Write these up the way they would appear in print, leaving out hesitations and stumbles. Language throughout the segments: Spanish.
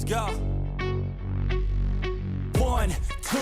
Go. 1, 2,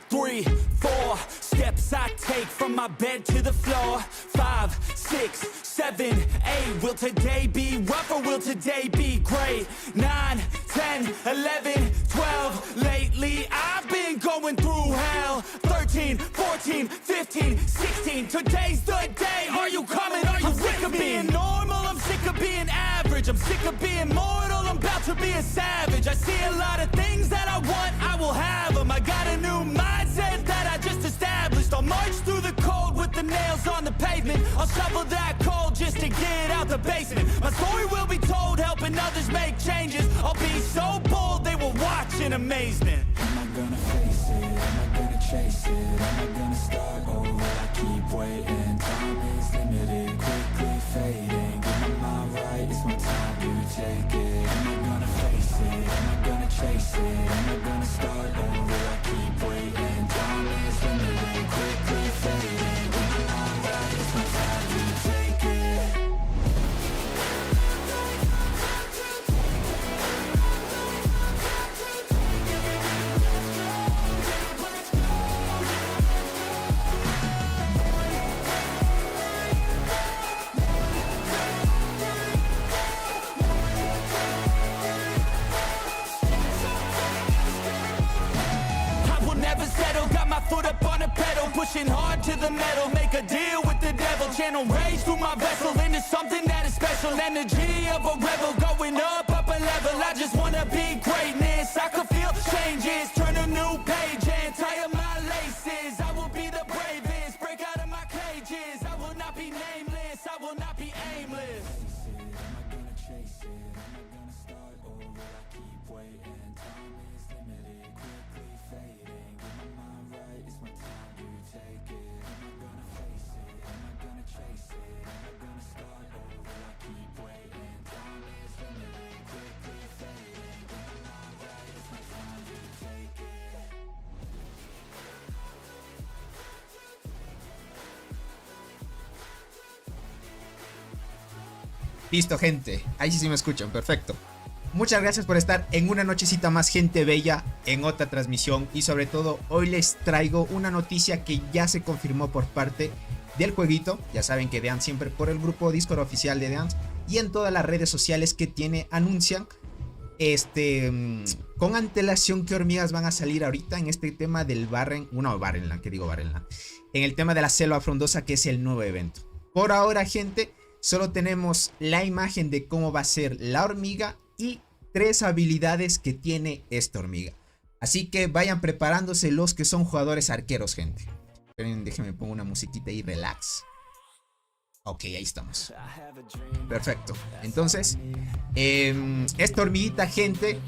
3, 4 steps I take from my bed to the floor. 5, 6, 7, 8. Will today be rough or will today be great? 9, 10, 11, 12. Lately I've been going through hell. 13, 14, 15, 16. Today's the day. Are you coming? Are you sick of being normal? I'm sick of being average. I'm sick of being mortal. I'm about to be a savage. I see a lot of things that I want, I will have them. I got a new mindset that I just established. I'll march through the cold with the nails on the pavement. I'll shovel that coal just to get out the basement. My story will be told, helping others make changes. I'll be so bold, they will watch in amazement. Am I gonna face it? Am I gonna chase it? Am I gonna start over? I keep waiting. Time is limited, quickly fading. Get my mind right, it's my time to take it. Am I gonna face it? Am I gonna chase it? Am I gonna start over? I keep waiting. Time is limited, quickly fading. Get my mind right, it's my time to take it. Foot up on the pedal, pushing hard to the metal. Make a deal with the devil. Channel rage through my vessel into something that is special. Energy of a rebel, going up a level. I just wanna be greatness. I could feel changes. Turn a new page and tie up my laces. I will be the bravest. Break out of my cages. I will not be nameless. I will not be aimless. Am I gonna chase it? Am I gonna start over? I keep waiting. Time is limited, quickly fading. Get my mind right, it's my time to take it. Am I gonna face it? Am I gonna chase it? Am I gonna start over? I keep waiting. Time is limited, quickly fading. Get my mind right, it's my time to take it. Listo, gente. Ahí sí me escuchan. Perfecto. Muchas gracias por estar en una nochecita más, gente bella, en otra transmisión. Y sobre todo, hoy les traigo una noticia que ya se confirmó por parte del jueguito. Ya saben que Deans siempre por el grupo Discord oficial de Deans y en todas las redes sociales que tiene anuncian con antelación qué hormigas van a salir ahorita en este tema del Barrenland, en el tema de la selva frondosa, que es el nuevo evento. Por ahora, gente, solo tenemos la imagen de cómo va a ser la hormiga y 3 habilidades que tiene esta hormiga. Así que vayan preparándose los que son jugadores arqueros, gente. Esperen, déjenme pongo una musiquita y relax. Ok, ahí estamos. Perfecto. Entonces, esta hormiguita, gente,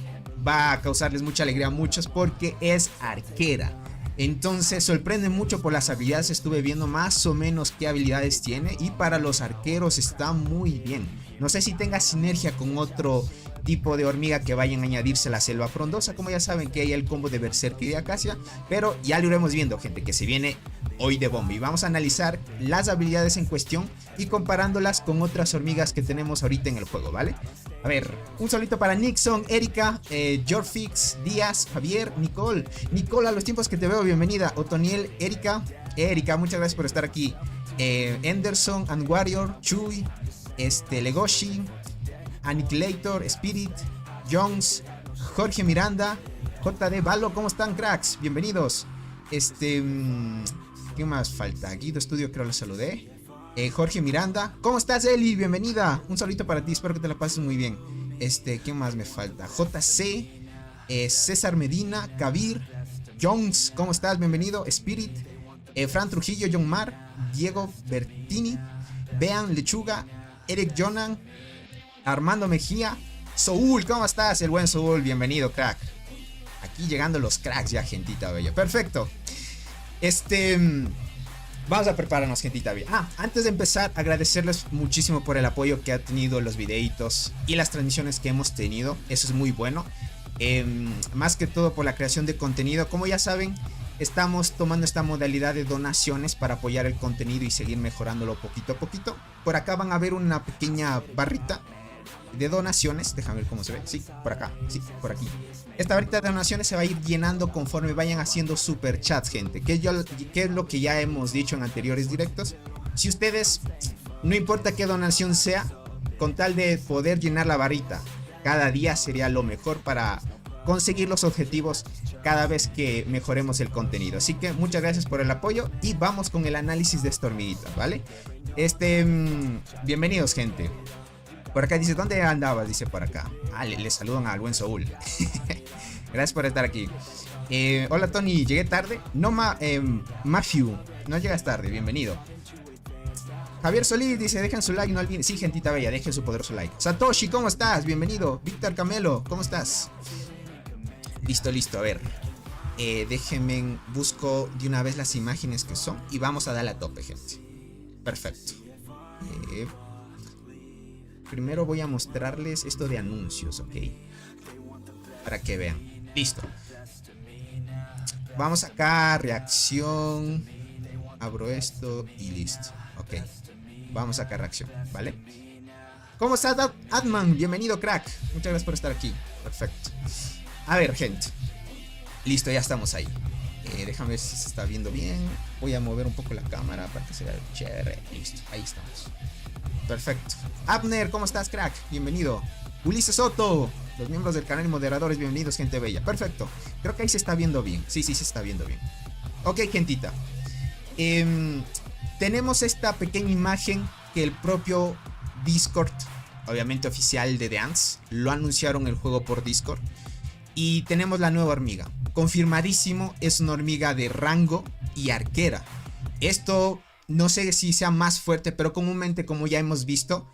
va a causarles mucha alegría a muchos porque es arquera. Entonces sorprende mucho por las habilidades. Estuve viendo más o menos qué habilidades tiene y para los arqueros está muy bien. No sé si tenga sinergia con otro tipo de hormiga que vayan a añadirse a la selva frondosa. Como ya saben que hay el combo de Berserk y de Acacia, pero ya lo iremos viendo, gente, que se viene hoy de bomba. Y vamos a analizar las habilidades en cuestión y comparándolas con otras hormigas que tenemos ahorita en el juego, ¿vale? A ver, un solito para Nixon, Erika, Jorfix, Díaz, Javier, Nicole, a los tiempos que te veo, bienvenida. Otoniel, Erika, muchas gracias por estar aquí. Anderson, and Warrior, Chuy, Legoshi, Annihilator, Spirit, Jones, Jorge Miranda, JD, Valo, ¿cómo están, cracks? Bienvenidos. ¿Qué más falta? Guido Studio, creo que lo saludé. Jorge Miranda, ¿cómo estás, Eli? Bienvenida. Un saludito para ti, espero que te la pases muy bien. ¿Qué más me falta? JC, César Medina, Kabir, Jones, ¿cómo estás? Bienvenido. Spirit, Fran Trujillo, John Mar, Diego Bertini, Bean Lechuga, Eric Jonan, Armando Mejía, Soul, ¿cómo estás? El buen Soul, bienvenido, crack. Aquí llegando los cracks ya, gentita bella. Perfecto. Vamos a prepararnos, gentita bella. Antes de empezar, agradecerles muchísimo por el apoyo que ha tenido los videitos y las transmisiones que hemos tenido. Eso es muy bueno. Más que todo por la creación de contenido. Como ya saben, estamos tomando esta modalidad de donaciones para apoyar el contenido y seguir mejorándolo poquito a poquito. Por acá van a ver una pequeña barrita de donaciones. Déjame ver cómo se ve. Sí, por acá. Sí, por aquí. Esta varita de donaciones se va a ir llenando conforme vayan haciendo super chats, gente. Que es lo que ya hemos dicho en anteriores directos. Si ustedes, no importa qué donación sea, con tal de poder llenar la varita cada día sería lo mejor para conseguir los objetivos cada vez que mejoremos el contenido. Así que muchas gracias por el apoyo y vamos con el análisis de esta hormiguita, ¿vale? Bienvenidos, gente. Por acá dice, ¿dónde andabas? Dice por acá. Le saludan al buen Saúl. Gracias por estar aquí. Hola Tony, llegué tarde. No, Matthew, no llegas tarde, bienvenido. Javier Solís dice, dejen su like, no olviden. Sí, gentita bella, dejen su poderoso like. Satoshi, ¿cómo estás? Bienvenido. Víctor Camelo, ¿cómo estás? Listo, a ver. Déjenme, busco de una vez las imágenes que son y vamos a darle a tope, gente. Perfecto. Primero voy a mostrarles esto de anuncios, ¿ok? Para que vean. Listo. Vamos acá, reacción. Abro esto y listo. Ok. Vamos acá, reacción, ¿vale? ¿Cómo estás, Adman? Bienvenido, crack. Muchas gracias por estar aquí. Perfecto. A ver, gente. Listo, ya estamos ahí. Déjame ver si se está viendo bien. Voy a mover un poco la cámara para que se vea chévere. Listo, ahí estamos. Perfecto. Abner, ¿cómo estás, crack? Bienvenido. Ulises Soto, los miembros del canal y moderadores, bienvenidos, gente bella. Perfecto. Creo que ahí se está viendo bien. Sí, se está viendo bien. Ok, gentita. Tenemos esta pequeña imagen que el propio Discord, obviamente oficial de The Ants, lo anunciaron el juego por Discord. Y tenemos la nueva hormiga. Confirmadísimo, es una hormiga de rango y arquera. Esto no sé si sea más fuerte, pero comúnmente, como ya hemos visto,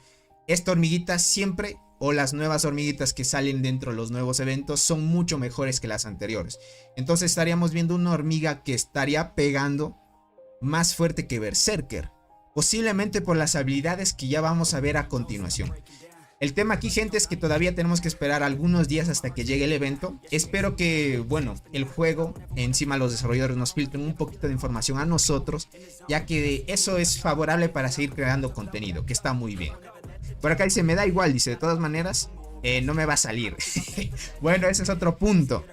esta hormiguita siempre, o las nuevas hormiguitas que salen dentro de los nuevos eventos, son mucho mejores que las anteriores. Entonces estaríamos viendo una hormiga que estaría pegando más fuerte que Berserker. Posiblemente por las habilidades que ya vamos a ver a continuación. El tema aquí, gente, es que todavía tenemos que esperar algunos días hasta que llegue el evento. Espero que, bueno, el juego, encima los desarrolladores nos filtren un poquito de información a nosotros, ya que eso es favorable para seguir creando contenido, que está muy bien. Por acá dice, me da igual, dice, de todas maneras, no me va a salir. Bueno, ese es otro punto.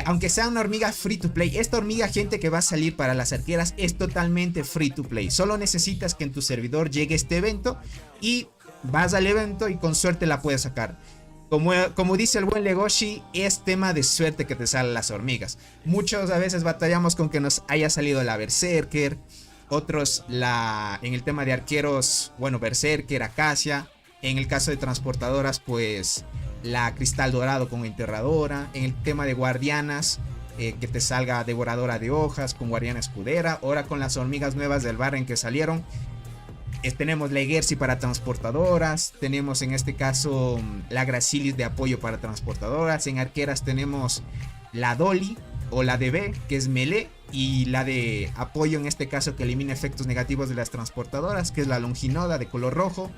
Aunque sea una hormiga free to play, esta hormiga, gente, que va a salir para las arqueras es totalmente free to play. Solo necesitas que en tu servidor llegue este evento y vas al evento y con suerte la puedes sacar. Como dice el buen Legoshi, es tema de suerte que te salen las hormigas. Muchos a veces batallamos con que nos haya salido la Berserker. Otros en el tema de arqueros, bueno, Berserker, Acacia. En el caso de transportadoras, pues la Cristal Dorado con Enterradora. En el tema de guardianas, que te salga Devoradora de Hojas con Guardiana Escudera. Ahora con las hormigas nuevas del Barren que salieron, tenemos la Egersi para transportadoras. Tenemos en este caso la Gracilis de apoyo para transportadoras. En arqueras tenemos la Dolly o la DB, que es melee, y la de apoyo en este caso que elimina efectos negativos de las transportadoras, que es la Longinoda de color rojo.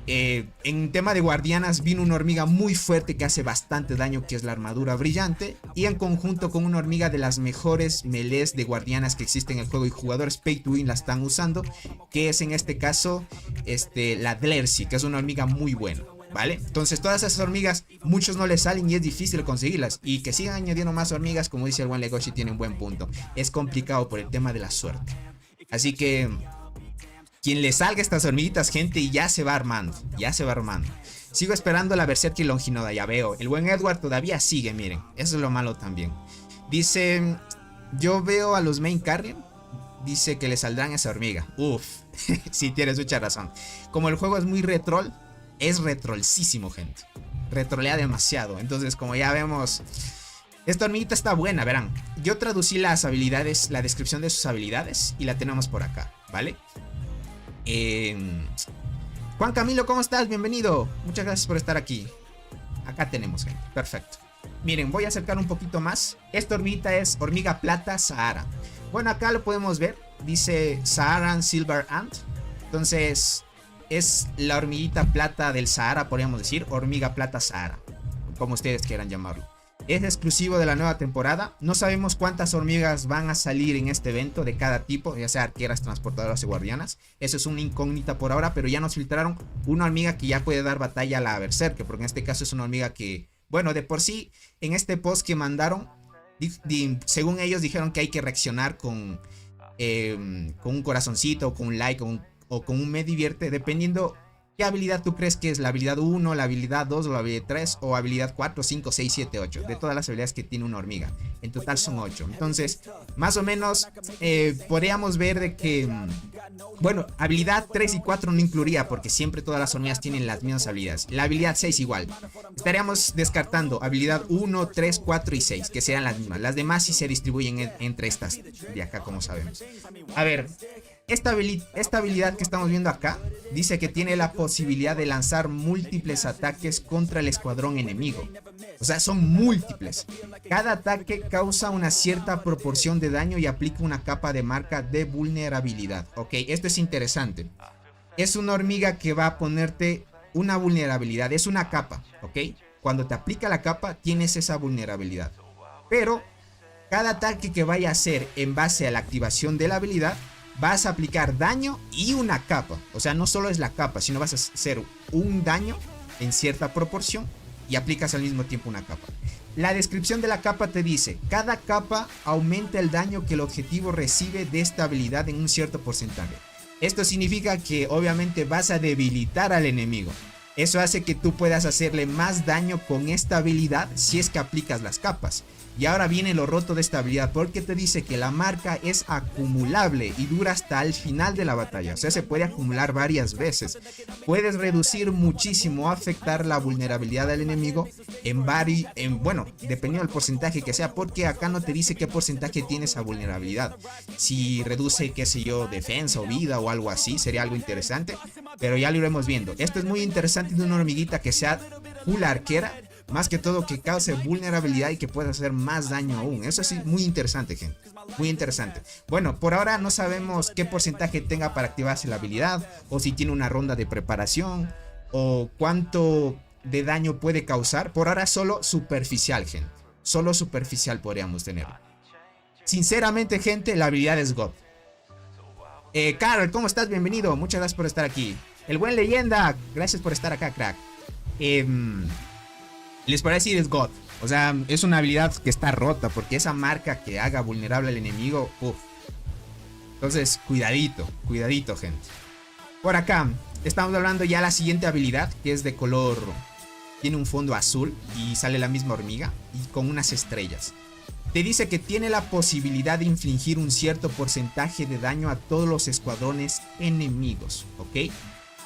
En tema de guardianas vino una hormiga muy fuerte que hace bastante daño, que es la Armadura Brillante, y en conjunto con una hormiga de las mejores melees de guardianas que existen en el juego y jugadores pay to win la están usando, que es en este caso la Dlercy, que es una hormiga muy buena, ¿vale? Entonces todas esas hormigas, muchos no les salen y es difícil conseguirlas, y que sigan añadiendo más hormigas, como dice el buen Legoshi, tiene un buen punto. Es complicado por el tema de la suerte, así que quien le salga estas hormiguitas, gente, y ya se va armando. Sigo esperando la Berserker y Longinoda, ya veo. El buen Edward todavía sigue, miren. Eso es lo malo también. Dice, yo veo a los main carrier. Dice que le saldrán esa hormiga. Uf, sí, tienes mucha razón. Como el juego es muy retrol, es retrolcísimo, gente. Retrolea demasiado. Entonces, como ya vemos, esta hormiguita está buena, verán. Yo traducí las habilidades, la descripción de sus habilidades, y la tenemos por acá, ¿vale? Juan Camilo, ¿cómo estás? Bienvenido. Muchas gracias por estar aquí. Acá tenemos, gente. Perfecto. Miren, voy a acercar un poquito más. Esta hormiguita es hormiga plata Sahara. Bueno, acá lo podemos ver. Dice Saharan Silver Ant. Entonces, es la hormiguita plata del Sahara, podríamos decir. Hormiga plata Sahara, como ustedes quieran llamarlo. Es exclusivo de la nueva temporada. No sabemos cuántas hormigas van a salir en este evento de cada tipo, ya sea arqueras, transportadoras y guardianas. Eso es una incógnita por ahora, pero ya nos filtraron una hormiga que ya puede dar batalla a la berserker, porque en este caso es una hormiga que, bueno, de por sí, en este post que mandaron, según ellos dijeron que hay que reaccionar con un corazoncito, o con un like, o con un me divierte, dependiendo qué habilidad tú crees que es, la habilidad 1, la habilidad 2, o la habilidad 3, o habilidad 4, 5, 6, 7, 8, de todas las habilidades que tiene una hormiga. En total son 8. Entonces, más o menos, podríamos ver de que, bueno, habilidad 3 y 4 no incluiría, porque siempre todas las hormigas tienen las mismas habilidades. La habilidad 6 igual. Estaríamos descartando habilidad 1, 3, 4 y 6, que sean las mismas. Las demás sí se distribuyen entre estas de acá, como sabemos. A ver, esta habilidad que estamos viendo acá dice que tiene la posibilidad de lanzar múltiples ataques contra el escuadrón enemigo. O sea, son múltiples. Cada ataque causa una cierta proporción de daño y aplica una capa de marca de vulnerabilidad. Ok, esto es interesante. Es una hormiga que va a ponerte una vulnerabilidad. Es una capa, ok. Cuando te aplica la capa tienes esa vulnerabilidad. Pero cada ataque que vaya a hacer en base a la activación de la habilidad, vas a aplicar daño y una capa. O sea, no solo es la capa, sino vas a hacer un daño en cierta proporción y aplicas al mismo tiempo una capa. La descripción de la capa te dice: cada capa aumenta el daño que el objetivo recibe de esta habilidad en un cierto porcentaje. Esto significa que obviamente vas a debilitar al enemigo. Eso hace que tú puedas hacerle más daño con esta habilidad si es que aplicas las capas. Y ahora viene lo roto de esta habilidad, porque te dice que la marca es acumulable y dura hasta el final de la batalla. O sea, se puede acumular varias veces. Puedes reducir muchísimo, afectar la vulnerabilidad del enemigo bueno, dependiendo del porcentaje que sea, porque acá no te dice qué porcentaje tiene esa vulnerabilidad. Si reduce, qué sé yo, defensa o vida o algo así, sería algo interesante, pero ya lo iremos viendo. Esto es muy interesante de una hormiguita que sea full arquera. Más que todo que cause vulnerabilidad y que pueda hacer más daño aún. Eso sí, muy interesante, gente. Muy interesante. Bueno, por ahora no sabemos qué porcentaje tenga para activarse la habilidad, o si tiene una ronda de preparación, o cuánto de daño puede causar. Por ahora solo superficial, gente. Solo superficial podríamos tener. Sinceramente, gente, la habilidad es God. Carol, ¿cómo estás? Bienvenido. Muchas gracias por estar aquí. El buen leyenda, gracias por estar acá, crack. Les parece decir es God. O sea, es una habilidad que está rota, porque esa marca que haga vulnerable al enemigo, uff. Entonces, cuidadito, cuidadito, gente. Por acá, estamos hablando ya de la siguiente habilidad, que es de color, tiene un fondo azul y sale la misma hormiga y con unas estrellas. Te dice que tiene la posibilidad de infligir un cierto porcentaje de daño a todos los escuadrones enemigos, ¿ok?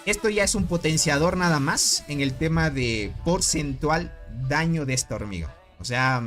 Esto ya es un potenciador nada más en el tema de porcentual daño de esta hormiga. O sea,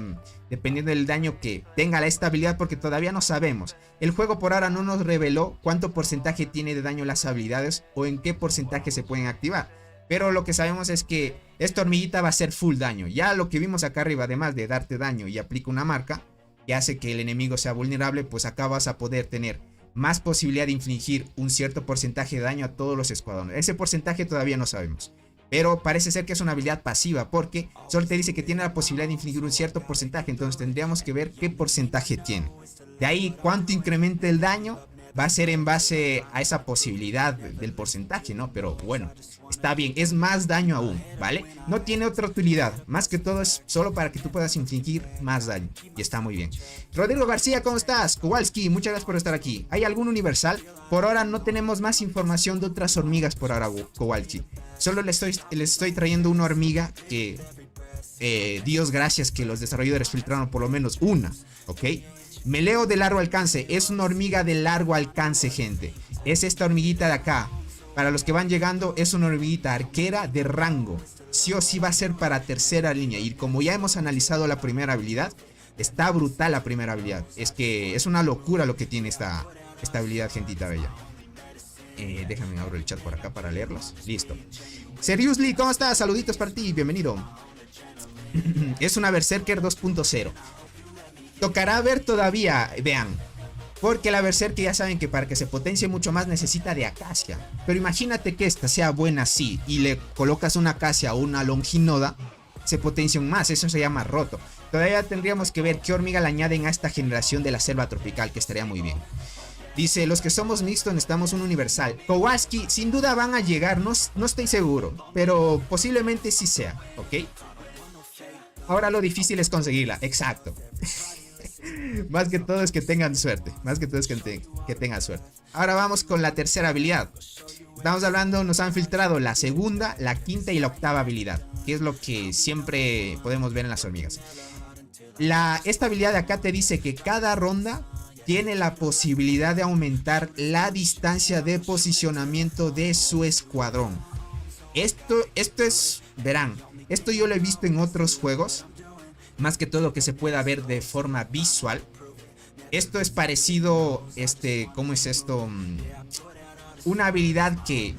dependiendo del daño que tenga la estabilidad, porque todavía no sabemos. El juego por ahora no nos reveló cuánto porcentaje tiene de daño las habilidades o en qué porcentaje se pueden activar. Pero lo que sabemos es que esta hormiguita va a hacer full daño. Ya lo que vimos acá arriba, además de darte daño y aplica una marca que hace que el enemigo sea vulnerable, pues acá vas a poder tener más posibilidad de infligir un cierto porcentaje de daño a todos los escuadrones. Ese porcentaje todavía no sabemos, pero parece ser que es una habilidad pasiva, porque solo te dice que tiene la posibilidad de infligir un cierto porcentaje. Entonces tendríamos que ver qué porcentaje tiene. De ahí cuánto incrementa el daño va a ser en base a esa posibilidad del porcentaje, ¿no? Pero bueno, está bien, es más daño aún, ¿vale? No tiene otra utilidad, más que todo es solo para que tú puedas infligir más daño, y está muy bien. Rodrigo García, ¿cómo estás? Kowalski, muchas gracias por estar aquí. ¿Hay algún universal? Por ahora no tenemos más información de otras hormigas por ahora, Kowalski. Solo les estoy trayendo una hormiga que, Dios gracias que los desarrolladores filtraron por lo menos una, ¿ok? Meleo de largo alcance, es una hormiga de largo alcance, gente. Es esta hormiguita de acá. Para los que van llegando, es una hormiguita arquera de rango. Sí o sí va a ser para tercera línea. Y como ya hemos analizado la primera habilidad, está brutal la primera habilidad. Es que es una locura lo que tiene esta habilidad, gentita bella. Déjame abro el chat por acá para leerlos. Listo. Seriously, ¿cómo estás? Saluditos para ti, bienvenido. Es una Berserker 2.0. Tocará ver todavía, vean, porque la Berserker ya saben que para que se potencie mucho más necesita de acacia. Pero imagínate que esta sea buena así y le colocas una acacia o una longinoda, se potencian más, eso se llama roto. Todavía tendríamos que ver qué hormiga le añaden a esta generación de la selva tropical, que estaría muy bien. Dice, los que somos mixtos necesitamos un universal. Kowalski, sin duda van a llegar, no estoy seguro, pero posiblemente sí sea, ¿ok? Ahora lo difícil es conseguirla, exacto. Más que todo es que tengan suerte, más que todo es que tengan suerte. Ahora vamos con la tercera habilidad. Estamos hablando, nos han filtrado la segunda, la quinta y la octava habilidad, que es lo que siempre podemos ver en las hormigas. Esta habilidad de acá te dice que cada ronda tiene la posibilidad de aumentar la distancia de posicionamiento de su escuadrón. Esto es, verán, esto yo lo he visto en otros juegos, más que todo que se pueda ver de forma visual. Esto es parecido, ¿cómo es esto? Una habilidad que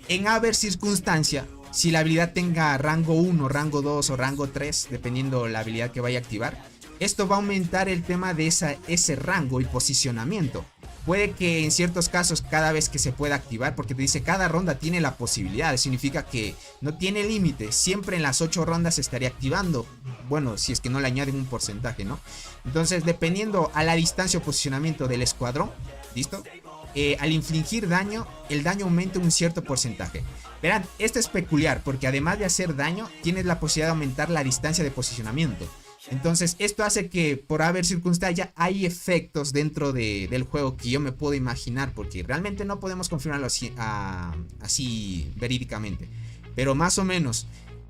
en haber circunstancia, si la habilidad tenga rango 1, rango 2 o rango 3, dependiendo la habilidad que vaya a activar, esto va a aumentar el tema de ese rango y posicionamiento. Puede que en ciertos casos cada vez que se pueda activar, porque te dice cada ronda tiene la posibilidad, significa que no tiene límite, siempre en las 8 rondas se estaría activando. Bueno, si es que no le añaden un porcentaje, ¿no? Entonces, dependiendo a la distancia o posicionamiento del escuadrón, ¿listo? Al infligir daño, el daño aumenta un cierto porcentaje. Verán, esto es peculiar porque además de hacer daño, tienes la posibilidad de aumentar la distancia de posicionamiento. Entonces esto hace que por haber circunstancia hay efectos dentro del juego que yo me puedo imaginar, porque realmente no podemos confirmarlo así verídicamente, pero más o menos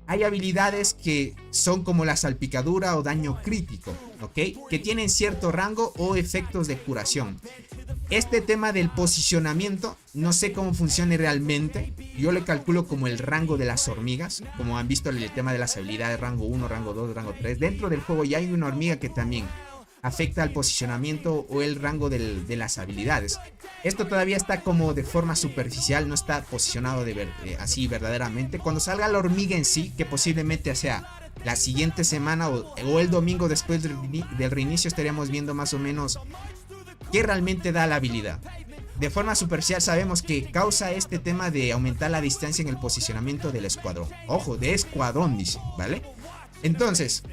hay habilidades que son como la salpicadura o daño crítico, ¿ok? Que tienen cierto rango o efectos de curación. Este tema del posicionamiento, no sé cómo funcione realmente. Yo le calculo como el rango de las hormigas. Como han visto el tema de las habilidades rango 1, rango 2, rango 3. Dentro del juego ya hay una hormiga que también afecta al posicionamiento o el rango de las habilidades. Esto todavía está como de forma superficial, no está posicionado así verdaderamente. Cuando salga la hormiga en sí, que posiblemente sea la siguiente semana o el domingo después del reinicio, estaríamos viendo más o menos qué realmente da la habilidad. De forma superficial sabemos que causa este tema de aumentar la distancia en el posicionamiento del escuadrón. Ojo, de escuadrón dice, ¿vale? Entonces,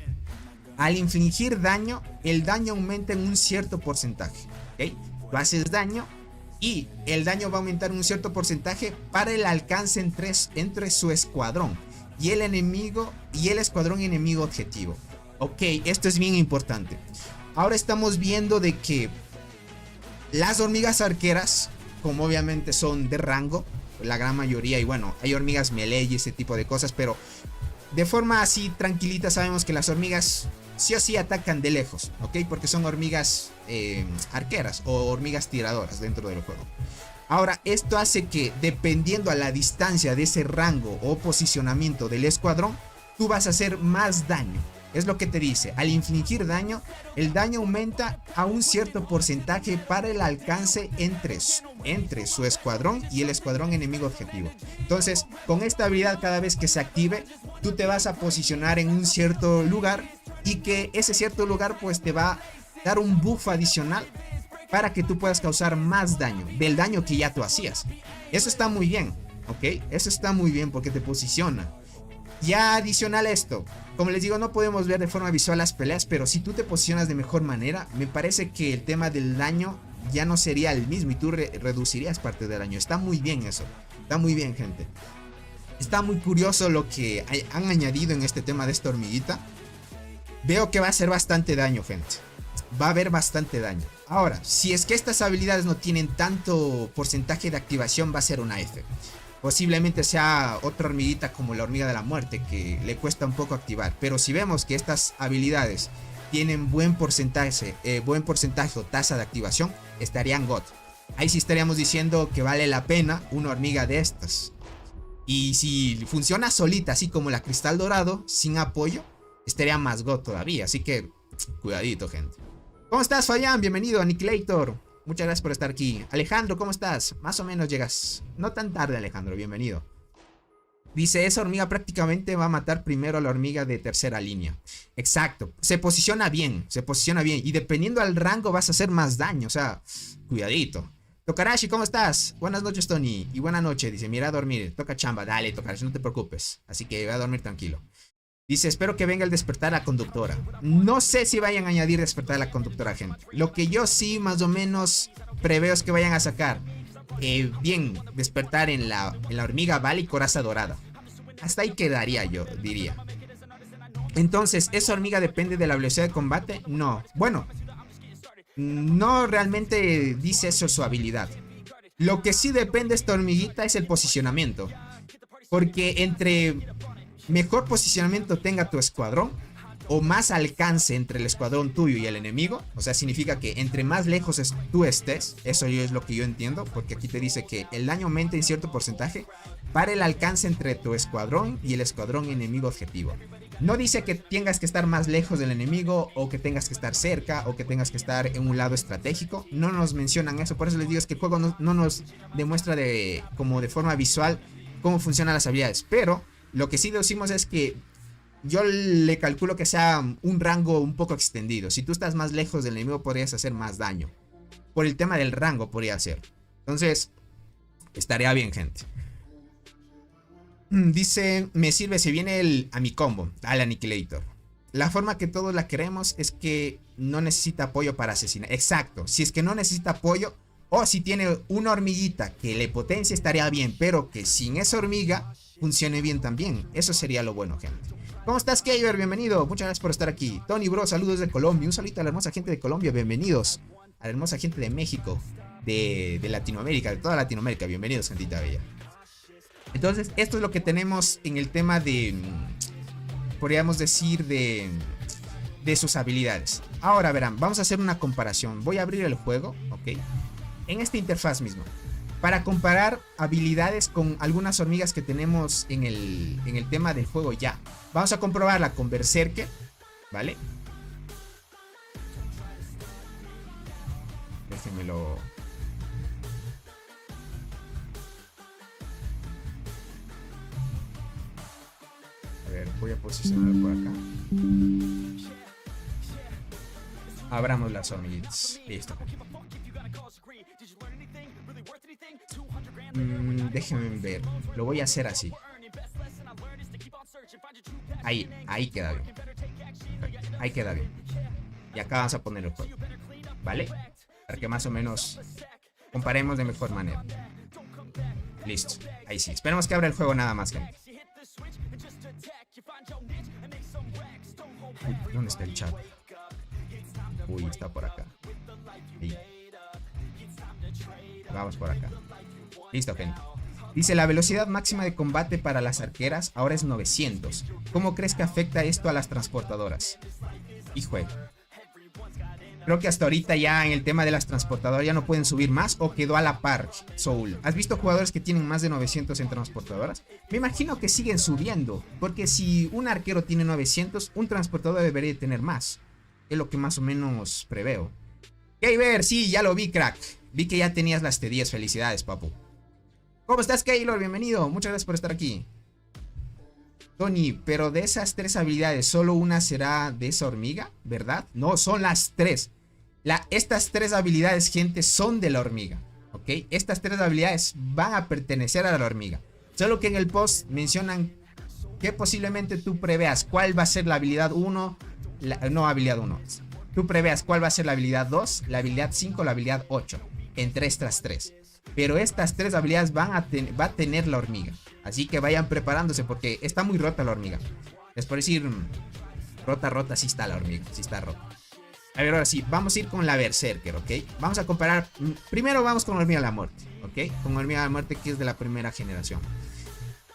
al infligir daño, el daño aumenta en un cierto porcentaje, ¿ok? Tú haces daño y el daño va a aumentar en un cierto porcentaje para el alcance entre su escuadrón y el enemigo y el escuadrón enemigo objetivo. Ok, esto es bien importante. Ahora estamos viendo de que las hormigas arqueras, como obviamente son de rango, la gran mayoría, y bueno, hay hormigas melee y ese tipo de cosas, pero de forma así tranquilita sabemos que las hormigas sí o sí atacan de lejos, ¿ok? Porque son hormigas arqueras o hormigas tiradoras dentro del juego. Ahora, esto hace que dependiendo a la distancia de ese rango o posicionamiento del escuadrón, tú vas a hacer más daño. Es lo que te dice, al infligir daño, el daño aumenta a un cierto porcentaje para el alcance entre su escuadrón y el escuadrón enemigo objetivo. Entonces, con esta habilidad cada vez que se active, tú te vas a posicionar en un cierto lugar y que ese cierto lugar pues te va a dar un buff adicional para que tú puedas causar más daño del daño que ya tú hacías. Eso está muy bien, ¿ok? Eso está muy bien porque te posiciona. Ya adicional a esto, como les digo, no podemos ver de forma visual las peleas, pero si tú te posicionas de mejor manera, me parece que el tema del daño ya no sería el mismo y tú reducirías parte del daño. Está muy bien eso, está muy bien, gente. Está muy curioso lo que han añadido en este tema de esta hormiguita. Veo que va a hacer bastante daño, gente. Va a haber bastante daño. Ahora, si es que estas habilidades no tienen tanto porcentaje de activación, va a ser una F. Posiblemente sea otra hormiguita como la hormiga de la muerte, que le cuesta un poco activar. Pero si vemos que estas habilidades tienen buen porcentaje o tasa de activación, estarían GOT. Ahí sí estaríamos diciendo que vale la pena una hormiga de estas. Y si funciona solita, así como la cristal dorado, sin apoyo, estaría más GOT todavía. Así que, cuidadito, gente. ¿Cómo estás, Fabián? Bienvenido, Aniquilator. Muchas gracias por estar aquí. Alejandro, ¿cómo estás? Más o menos llegas. No tan tarde, Alejandro. Bienvenido. Dice, esa hormiga prácticamente va a matar primero a la hormiga de tercera línea. Exacto. Se posiciona bien. Se posiciona bien. Y dependiendo al rango vas a hacer más daño. O sea, cuidadito. Tokarashi, ¿cómo estás? Buenas noches, Tony. Y buena noche. Dice, mira a dormir. Toca chamba. Dale, Tokarashi, no te preocupes. Así que ve a dormir tranquilo. Dice, espero que venga el despertar a la conductora. No sé si vayan a añadir despertar a la conductora, gente. Lo que yo sí más o menos preveo es que vayan a sacar bien, despertar en la hormiga bala y coraza dorada. Hasta ahí quedaría, yo diría. Entonces, ¿esa hormiga depende de la velocidad de combate? No. Bueno, no realmente dice eso su habilidad. Lo que sí depende de esta hormiguita es el posicionamiento. Porque entre mejor posicionamiento tenga tu escuadrón o más alcance entre el escuadrón tuyo y el enemigo, o sea, significa que entre más lejos tú estés, eso es lo que yo entiendo, porque aquí te dice que el daño aumenta en cierto porcentaje para el alcance entre tu escuadrón y el escuadrón enemigo objetivo. No dice que tengas que estar más lejos del enemigo o que tengas que estar cerca o que tengas que estar en un lado estratégico. No nos mencionan eso, por eso les digo es que el juego no nos demuestra como de forma visual cómo funcionan las habilidades. Pero lo que sí decimos es que yo le calculo que sea un rango un poco extendido. Si tú estás más lejos del enemigo podrías hacer más daño. Por el tema del rango podría ser. Entonces, estaría bien, gente. Dice, me sirve si viene a mi combo, al Annihilator. La forma que todos la queremos es que no necesita apoyo para asesinar. Exacto, si es que no necesita apoyo o si tiene una hormiguita que le potencia estaría bien, pero que sin esa hormiga funcione bien también. Eso sería lo bueno, gente. ¿Cómo estás, Keiber? Bienvenido, muchas gracias por estar aquí. Tony Bro, saludos de Colombia. Un saludito a la hermosa gente de Colombia, bienvenidos. A la hermosa gente de México, de Latinoamérica, de toda Latinoamérica, bienvenidos, gentita bella. Entonces, esto es lo que tenemos en el tema de, podríamos decir, de sus habilidades. Ahora verán, vamos a hacer una comparación. Voy a abrir el juego, ok, en esta interfaz mismo, para comparar habilidades con algunas hormigas que tenemos en el tema del juego ya. Vamos a comprobarla con Berserker, ¿vale? Déjenmelo. A ver, voy a posicionar por acá. Abramos las hormiguitas. Listo. Déjenme ver. Lo voy a hacer así. Ahí queda bien. Ahí queda bien. Y acá vamos a poner el juego, ¿vale? Para que más o menos comparemos de mejor manera. Listo. Ahí sí. Esperemos que abra el juego nada más, gente. Uy, ¿dónde está el chat? Uy, está por acá. Ahí. Vamos por acá. Listo, gente. Dice, la velocidad máxima de combate para las arqueras ahora es 900. ¿Cómo crees que afecta esto a las transportadoras? Hijo, creo que hasta ahorita ya en el tema de las transportadoras ya no pueden subir más o quedó a la par, Soul. ¿Has visto jugadores que tienen más de 900 en transportadoras? Me imagino que siguen subiendo, porque si un arquero tiene 900, un transportador debería tener más. Es lo que más o menos preveo. Keiber, sí, ya lo vi, crack. Vi que ya tenías las T10, felicidades, papu. ¿Cómo estás, Keylor? Bienvenido, muchas gracias por estar aquí. Tony, pero de esas tres habilidades, ¿solo una será de esa hormiga? ¿Verdad? No, son las tres. Estas tres habilidades, gente, son de la hormiga, ¿ok? Estas tres habilidades van a pertenecer a la hormiga. Solo que en el post mencionan que posiblemente tú preveas cuál va a ser la habilidad 1. No, habilidad 1. Tú preveas cuál va a ser la habilidad 2, la habilidad 5, la habilidad 8. Entre estas tres. Pero estas tres habilidades va a tener la hormiga. Así que vayan preparándose porque está muy rota la hormiga. Es por decir, rota, sí está la hormiga. Sí está rota. A ver, ahora sí, vamos a ir con la Berserker, ¿ok? Vamos a comparar. Primero vamos con Hormiga de la Muerte, ¿ok? Con Hormiga de la Muerte, que es de la primera generación.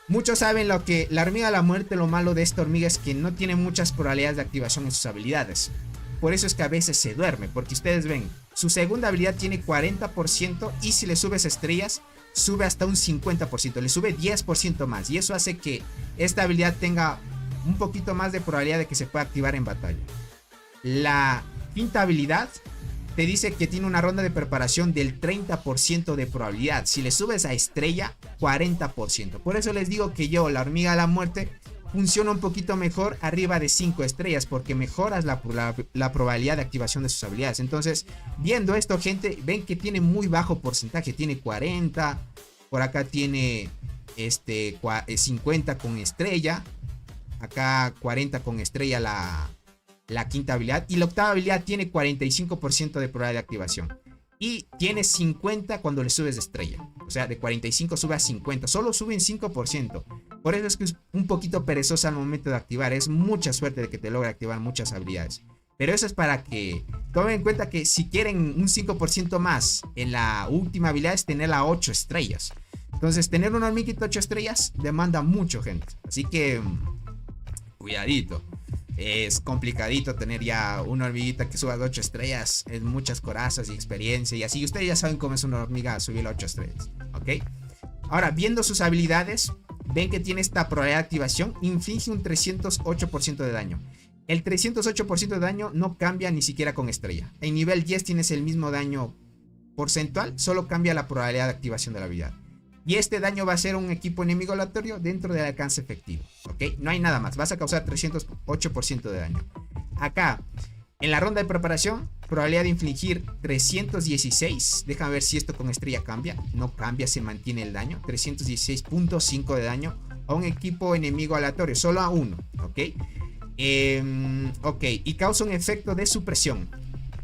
Muchos saben lo que la Hormiga de la Muerte, lo malo de esta hormiga es que no tiene muchas probabilidades de activación en sus habilidades. Por eso es que a veces se duerme, porque ustedes ven, su segunda habilidad tiene 40% y si le subes estrellas, sube hasta un 50%, le sube 10% más. Y eso hace que esta habilidad tenga un poquito más de probabilidad de que se pueda activar en batalla. La quinta habilidad te dice que tiene una ronda de preparación del 30% de probabilidad. Si le subes a estrella, 40%. Por eso les digo que yo, la Hormiga de la Muerte, funciona un poquito mejor arriba de 5 estrellas porque mejoras la probabilidad de activación de sus habilidades. Entonces, viendo esto, gente, ven que tiene muy bajo porcentaje. Tiene 40, por acá tiene 50 con estrella. Acá 40 con estrella la quinta habilidad. Y la octava habilidad tiene 45% de probabilidad de activación. Y tiene 50 cuando le subes de estrella. O sea, de 45 sube a 50. Solo sube en 5%. Por eso es que es un poquito perezosa al momento de activar. Es mucha suerte de que te logre activar muchas habilidades. Pero eso es para que tomen en cuenta que si quieren un 5% más en la última habilidad es tenerla a 8 estrellas. Entonces tener una hormiguita 8 estrellas demanda mucho, gente. Así que cuidadito. Es complicadito tener ya una hormiguita que suba de 8 estrellas. Es muchas corazas y experiencia y así. Ustedes ya saben cómo es una hormiga a subir a 8 estrellas. ¿Ok? Ahora, viendo sus habilidades, ven que tiene esta probabilidad de activación. Inflige un 308% de daño. El 308% de daño no cambia ni siquiera con estrella. En nivel 10 tienes el mismo daño porcentual, solo cambia la probabilidad de activación de la habilidad. Y este daño va a ser un equipo enemigo aleatorio dentro del alcance efectivo. ¿Ok? No hay nada más. Vas a causar 308% de daño. Acá, en la ronda de preparación, probabilidad de infligir 316. Déjame ver si esto con estrella cambia. No cambia, se mantiene el daño. 316.5 de daño a un equipo enemigo aleatorio. Solo a uno. ¿Ok? Ok, y causa un efecto de supresión.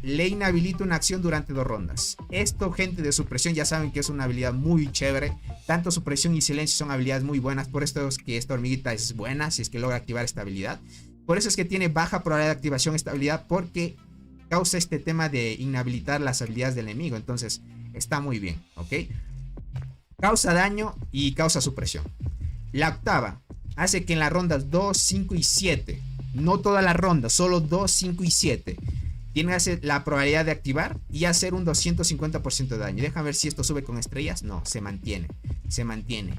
Le inhabilita una acción durante 2 rondas. Esto, gente, de supresión ya saben que es una habilidad muy chévere. Tanto supresión y silencio son habilidades muy buenas. Por esto es que esta hormiguita es buena si es que logra activar esta habilidad. Por eso es que tiene baja probabilidad de activación esta habilidad, porque causa este tema de inhabilitar las habilidades del enemigo. Entonces está muy bien, ¿ok? Causa daño y causa supresión. La octava hace que en las rondas 2, 5 y 7, no todas las rondas, solo 2, 5 y 7, tiene la probabilidad de activar y hacer un 250% de daño. Déjame ver si esto sube con estrellas. No, se mantiene. Se mantiene.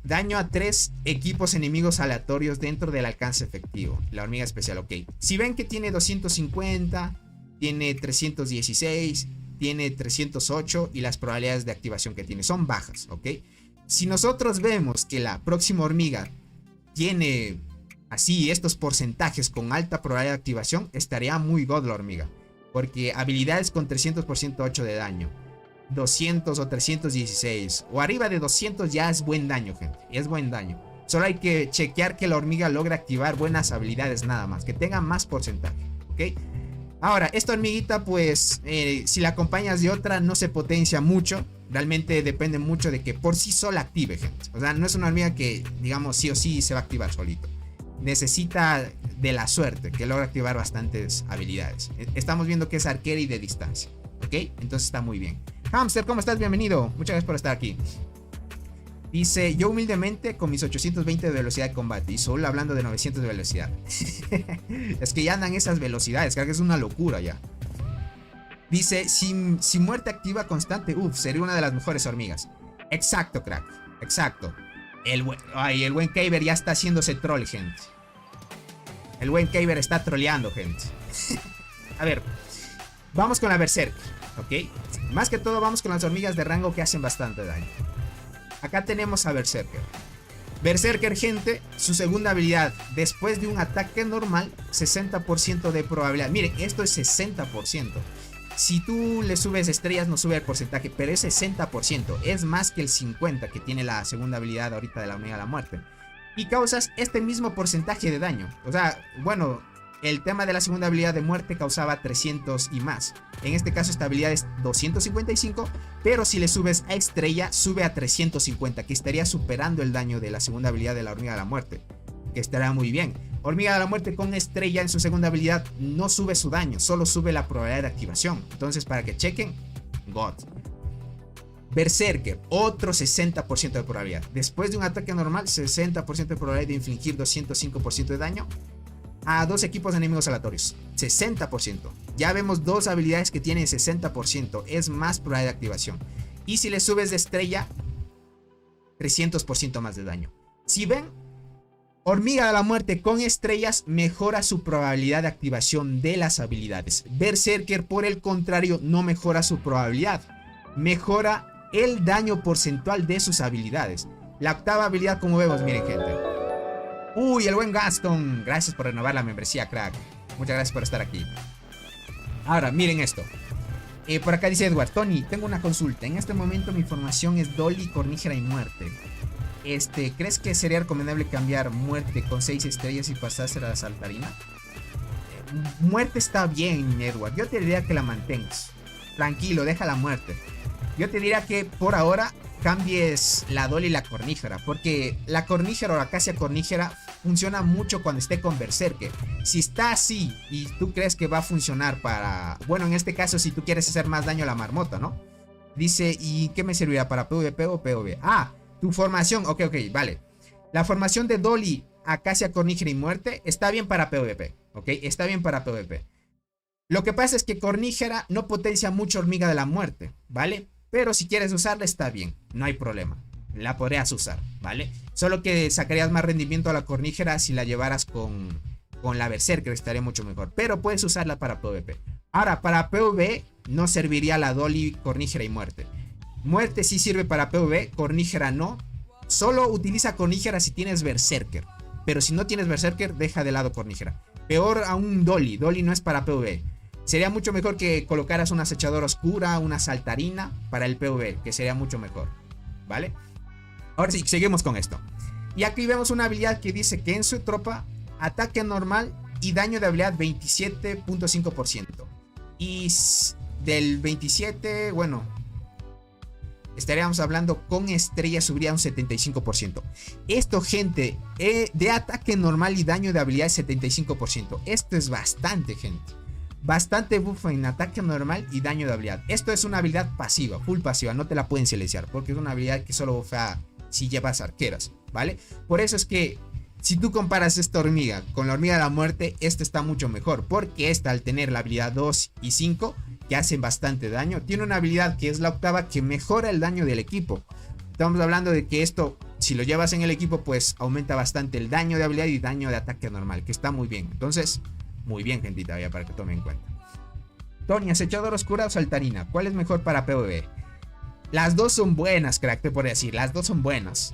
Daño a 3 equipos enemigos aleatorios dentro del alcance efectivo. La hormiga especial, ok. Si ven que tiene 250, tiene 316, tiene 308 y las probabilidades de activación que tiene son bajas, ok. Si nosotros vemos que la próxima hormiga tiene así estos porcentajes con alta probabilidad de activación, estaría muy god la hormiga. Porque habilidades con 300% 8 de daño, 200 o 316 o arriba de 200 ya es buen daño, gente. Es buen daño. Solo hay que chequear que la hormiga logre activar buenas habilidades nada más, que tenga más porcentaje, ¿ok? Ahora, esta hormiguita pues si la acompañas de otra no se potencia mucho. Realmente depende mucho de que por sí sola active, gente. O sea, no es una hormiga que digamos sí o sí se va a activar solito. Necesita de la suerte, que logra activar bastantes habilidades. Estamos viendo que es arquera y de distancia, ¿ok? Entonces está muy bien. Hamster, ¿cómo estás? Bienvenido. Muchas gracias por estar aquí. Dice, yo humildemente con mis 820 de velocidad de combate y solo hablando de 900 de velocidad. Es que ya andan esas velocidades, creo que es una locura ya. Dice, si muerte activa constante, sería una de las mejores hormigas. Exacto, crack, exacto. El buen Kyber ya está haciéndose troll, gente. El buen Kyber está troleando, gente. A ver, vamos con la Berserker, ¿ok? Más que todo vamos con las hormigas de rango que hacen bastante daño. Acá tenemos a Berserker. Berserker, gente, su segunda habilidad, después de un ataque normal, 60% de probabilidad. Miren, esto es 60%. Si tú le subes estrellas no sube el porcentaje, pero es 60%. Es más que el 50% que tiene la segunda habilidad ahorita de la hormiga de la muerte. Y causas este mismo porcentaje de daño. O sea, bueno, el tema de la segunda habilidad de muerte causaba 300 y más. En este caso esta habilidad es 255, pero si le subes a estrella sube a 350, que estaría superando el daño de la segunda habilidad de la hormiga de la muerte, que estará muy bien. Hormiga de la muerte con estrella en su segunda habilidad no sube su daño, solo sube la probabilidad de activación. Entonces, para que chequen, God. Berserker, otro 60% de probabilidad. Después de un ataque normal, 60% de probabilidad de infligir 205% de daño a 2 equipos enemigos aleatorios. 60%. Ya vemos 2 habilidades que tienen 60%. Es más probabilidad de activación. Y si le subes de estrella, 300% más de daño. Si ven, hormiga de la muerte con estrellas mejora su probabilidad de activación de las habilidades. Berserker, por el contrario, no mejora su probabilidad. Mejora el daño porcentual de sus habilidades. La octava habilidad, como vemos, miren, gente. Uy, el buen Gaston. Gracias por renovar la membresía, crack. Muchas gracias por estar aquí. Ahora, miren esto. Por acá dice Edward, Tony, tengo una consulta. En este momento mi formación es Dolly, Cornígera y Muerte. ¿crees que sería recomendable cambiar muerte con 6 estrellas y pasarse a la saltarina? Muerte está bien, Edward. Yo te diría que la mantengas. Tranquilo, deja la muerte. Yo te diría que por ahora cambies la Dolly y la cornígera, porque la cornígera o la acacia cornígera funciona mucho cuando esté con Berserker. Si está así y tú crees que va a funcionar para... Bueno, en este caso si tú quieres hacer más daño a la marmota, ¿no? Dice, ¿y qué me servirá? ¿Para PvP o PvE? Ah, tu formación. Ok, vale. La formación de Dolly, acacia cornígera y muerte está bien para PvP. Ok, está bien para PvP. Lo que pasa es que cornígera no potencia mucho hormiga de la muerte, ¿vale? Pero si quieres usarla está bien, no hay problema. La podrías usar, ¿vale? Solo que sacarías más rendimiento a la cornígera si la llevaras con la Berserker, estaría mucho mejor. Pero puedes usarla para PvP. Ahora, para PvE no serviría la Dolly, cornígera y muerte. Muerte sí sirve para PvE, cornígera no. Solo utiliza cornígera si tienes Berserker. Pero si no tienes Berserker, deja de lado cornígera. Peor aún Dolly. Dolly no es para PvE. Sería mucho mejor que colocaras una acechadora oscura, una saltarina para el PvE, que sería mucho mejor, ¿vale? Ahora sí, seguimos con esto. Y aquí vemos una habilidad que dice que en su tropa, ataque normal y daño de habilidad 27.5%. Y del 27, bueno, estaríamos hablando con estrella subiría un 75%. Esto, gente, de ataque normal y daño de habilidad 75%. Esto es bastante, gente. Bastante buff en ataque normal y daño de habilidad. Esto es una habilidad pasiva, full pasiva. No te la pueden silenciar porque es una habilidad que solo buffea si llevas arqueras, ¿vale? Por eso es que si tú comparas esta hormiga con la hormiga de la muerte, esta está mucho mejor. Porque esta, al tener la habilidad 2 y 5, que hacen bastante daño, tiene una habilidad que es la octava que mejora el daño del equipo. Estamos hablando de que esto, si lo llevas en el equipo, pues aumenta bastante el daño de habilidad y daño de ataque normal, que está muy bien. Entonces... muy bien, gentita, ya para que tomen en cuenta. Tony, acechadora oscura o saltarina, ¿cuál es mejor para PvE? Las dos son buenas, crack, te podría decir. Las dos son buenas.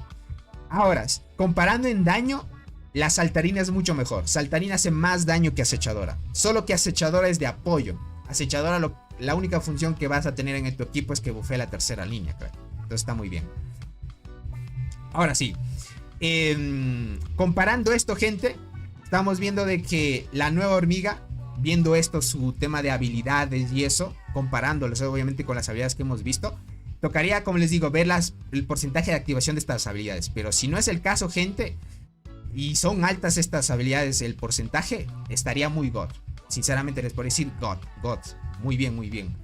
Ahora, comparando en daño, la saltarina es mucho mejor. Saltarina hace más daño que acechadora. Solo que acechadora es de apoyo. Acechadora, la única función que vas a tener en tu equipo es que bufee la tercera línea, crack. Entonces está muy bien. Ahora sí. Comparando esto, gente, estamos viendo de que la nueva hormiga, viendo esto, su tema de habilidades y eso, comparándolos obviamente con las habilidades que hemos visto, tocaría, como les digo, ver el porcentaje de activación de estas habilidades. Pero si no es el caso, gente, y son altas estas habilidades, el porcentaje estaría muy god. Sinceramente les puedo decir god. Muy bien, muy bien.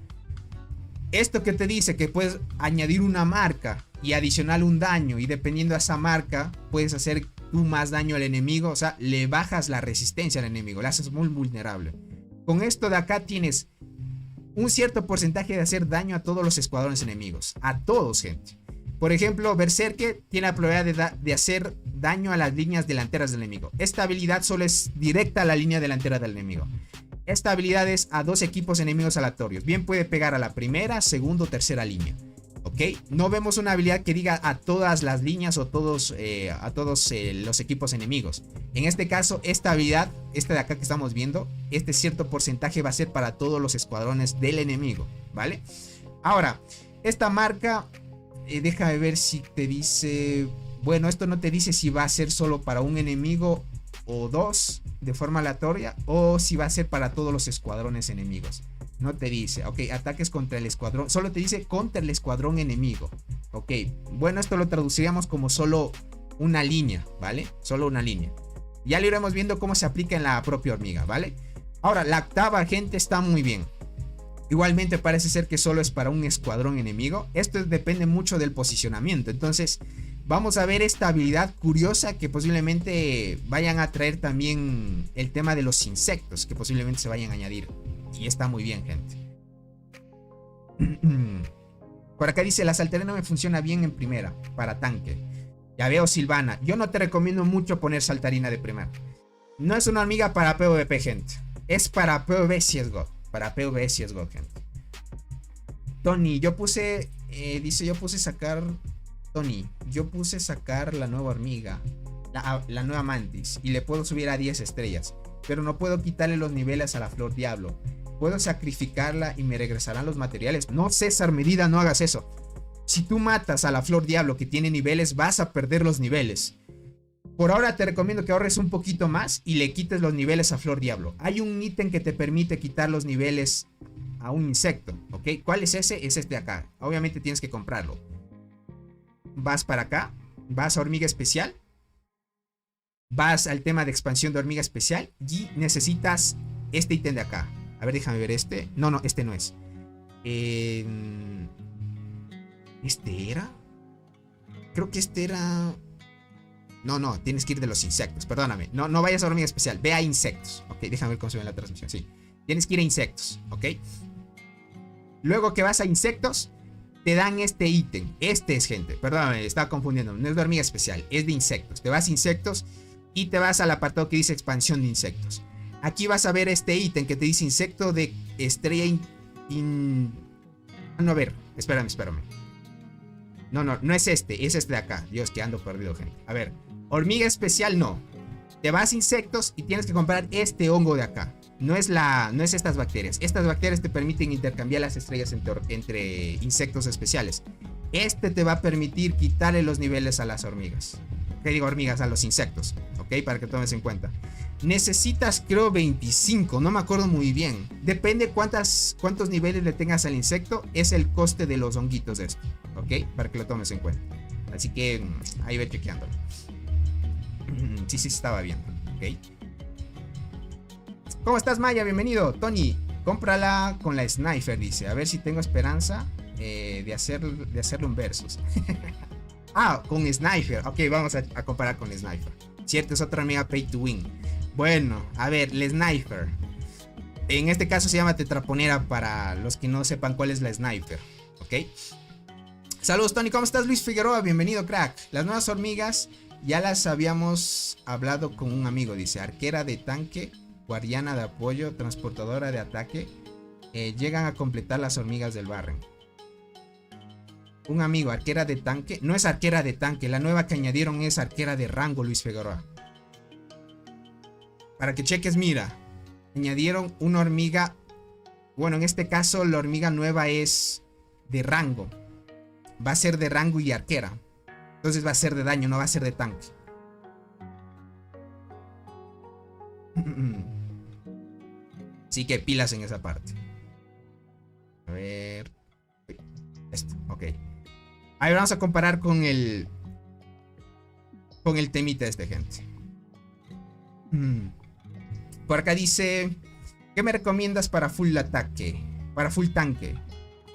Esto que te dice que puedes añadir una marca y adicional un daño, y dependiendo de esa marca puedes hacer tú más daño al enemigo, o sea, le bajas la resistencia al enemigo, le haces muy vulnerable. Con esto de acá tienes un cierto porcentaje de hacer daño a todos los escuadrones enemigos, a todos, gente. Por ejemplo, Berserker tiene la probabilidad de hacer daño a las líneas delanteras del enemigo. Esta habilidad solo es directa a la línea delantera del enemigo. Esta habilidad es a dos equipos enemigos aleatorios. Bien puede pegar a la primera, segunda o tercera línea. ¿Ok? No vemos una habilidad que diga a todas las líneas o a todos los equipos enemigos. En este caso, esta habilidad, esta de acá que estamos viendo, este cierto porcentaje va a ser para todos los escuadrones del enemigo, ¿vale? Ahora, esta marca, déjame ver si te dice... Bueno, esto no te dice si va a ser solo para un enemigo o dos de forma aleatoria, o si va a ser para todos los escuadrones enemigos. No te dice, ok, ataques contra el escuadrón, solo te dice contra el escuadrón enemigo. Ok, bueno, esto lo traduciríamos como solo una línea, ¿vale? Solo una línea. Ya lo iremos viendo cómo se aplica en la propia hormiga, ¿vale? Ahora, la octava, gente, está muy bien. Igualmente parece ser que solo es para un escuadrón enemigo. Esto depende mucho del posicionamiento. Entonces, vamos a ver esta habilidad curiosa que posiblemente vayan a traer también el tema de los insectos, que posiblemente se vayan a añadir. Y está muy bien, gente. Por acá dice, la saltarina me funciona bien en primera, para tanque. Ya veo, Silvana. Yo no te recomiendo mucho poner saltarina de primera. No es una hormiga para PvP, gente. Es para PvE si es God. Para PvE si es God, gente. Tony, yo puse... dice, yo puse sacar... Tony, yo puse sacar la nueva hormiga. La nueva mantis. Y le puedo subir a 10 estrellas. Pero no puedo quitarle los niveles a la flor diablo. ¿Puedo sacrificarla y me regresarán los materiales? No, César Medida, no hagas eso. si tú matas a la flor diablo que tiene niveles, vas a perder los niveles. Por ahora te recomiendo que ahorres un poquito más y le quites los niveles a flor diablo. Hay un ítem que te permite quitar los niveles a un insecto, ¿ok? ¿Cuál es ese? Es este de acá. Obviamente tienes que comprarlo. Vas para acá, vas a hormiga especial, vas al tema de expansión de hormiga especial y necesitas este ítem de acá. A ver, déjame ver este. No, este no es. ¿Este era? Creo que este era... No, tienes que ir de los insectos, perdóname. No vayas a hormiga especial, ve a insectos. Ok, déjame ver cómo se ve en la transmisión, sí. Tienes que ir a insectos, ok. Luego que vas a insectos, te dan este ítem. Este es, gente, perdóname, estaba confundiendo. No es de hormiga especial, es de insectos. Te vas a insectos y te vas al apartado que dice expansión de insectos. Aquí vas a ver este ítem que te dice insecto de estrella No, a ver, espérame. No es este, es este de acá. Dios, que ando perdido, gente. A ver, hormiga especial no. Te vas a insectos y tienes que comprar este hongo de acá. No es estas bacterias. Estas bacterias te permiten intercambiar las estrellas entre insectos especiales. Este te va a permitir quitarle los niveles a las hormigas. ¿Qué digo hormigas? A los insectos. ¿Ok? Para que tomes en cuenta. Necesitas, creo, 25. No me acuerdo muy bien. Depende cuántos niveles le tengas al insecto. Es el coste de los honguitos de esto. ¿Ok? Para que lo tomes en cuenta. Así que ahí ve chequeándolo. Sí, estaba viendo. ¿Ok? ¿Cómo estás, Maya? Bienvenido. Tony, cómprala con la Sniper, dice. A ver si tengo esperanza de hacerle un versus. Con Sniper. Ok, vamos a comparar con Sniper. Cierto, es otra amiga pay to win. Bueno, a ver, la Sniper. En este caso se llama tetraponera para los que no sepan cuál es la Sniper. ¿Ok? Saludos, Tony. ¿Cómo estás? Luis Figueroa, bienvenido, crack. Las nuevas hormigas ya las habíamos hablado con un amigo, dice. Arquera de tanque, guardiana de apoyo, transportadora de ataque. Llegan a completar las hormigas del Barren. Un amigo, arquera de tanque. No es arquera de tanque. La nueva que añadieron es arquera de rango, Luis Figueroa. Para que cheques, mira. Añadieron una hormiga. Bueno, en este caso la hormiga nueva es de rango. Va a ser de rango y arquera. Entonces va a ser de daño, no va a ser de tanque. Así que pilas en esa parte. A ver. Esto, ok. Ahí vamos a comparar con el temita de este, gente. Por acá dice: ¿qué me recomiendas para full ataque? Para full tanque.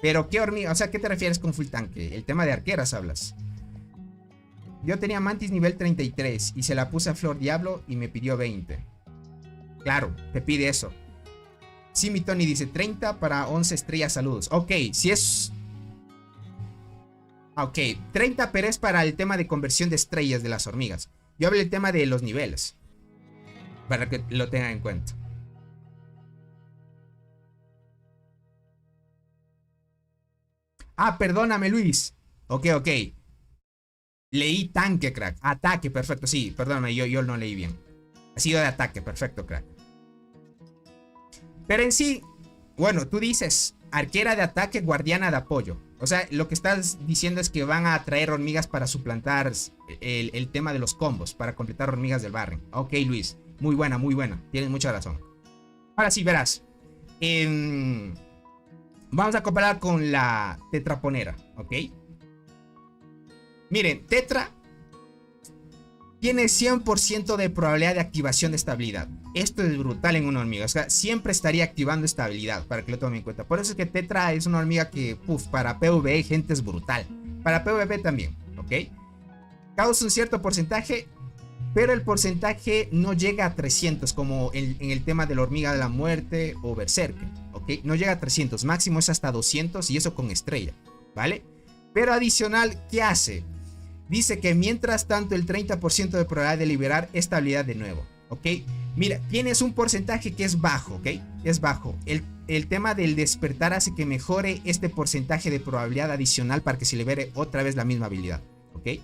Pero qué hormiga, o sea, ¿qué te refieres con full tanque? El tema de arqueras hablas. Yo tenía Mantis nivel 33 y se la puse a Flor Diablo y me pidió 20. Claro, te pide eso. Sí, mi Tony dice 30 para 11 estrellas, saludos. Ok, si es... Ok, 30 pero es para el tema de conversión de estrellas de las hormigas. Yo hablé del tema de los niveles. Para que lo tengan en cuenta. Perdóname, Luis. Ok. Leí tanque, crack. Ataque, perfecto. Sí, perdóname, yo no leí bien. Ha sido de ataque, perfecto, crack. Pero en sí, bueno, tú dices arquera de ataque, guardiana de apoyo. O sea, lo que estás diciendo es que van a traer hormigas para suplantar el tema de los combos, para completar hormigas del Barren. Ok, Luis. Muy buena. Tienes mucha razón. Ahora sí, verás. Vamos a comparar con la tetraponera, ¿ok? Miren, Tetra tiene 100% de probabilidad de activación de estabilidad. Esto es brutal en una hormiga. O sea, siempre estaría activando estabilidad, para que lo tomen en cuenta. Por eso es que Tetra es una hormiga que, para PvE, gente, es brutal. Para PvP también, ¿ok? Causa un cierto porcentaje, pero el porcentaje no llega a 300, como en el tema de la hormiga de la muerte o Berserker, ¿ok? No llega a 300, máximo es hasta 200 y eso con estrella, ¿vale? Pero adicional, ¿qué hace? Dice que mientras tanto el 30% de probabilidad de liberar estabilidad de nuevo, ¿ok? Mira, tienes un porcentaje que es bajo, ¿ok? Es bajo. El tema del despertar hace que mejore este porcentaje de probabilidad adicional para que se libere otra vez la misma habilidad, ¿ok?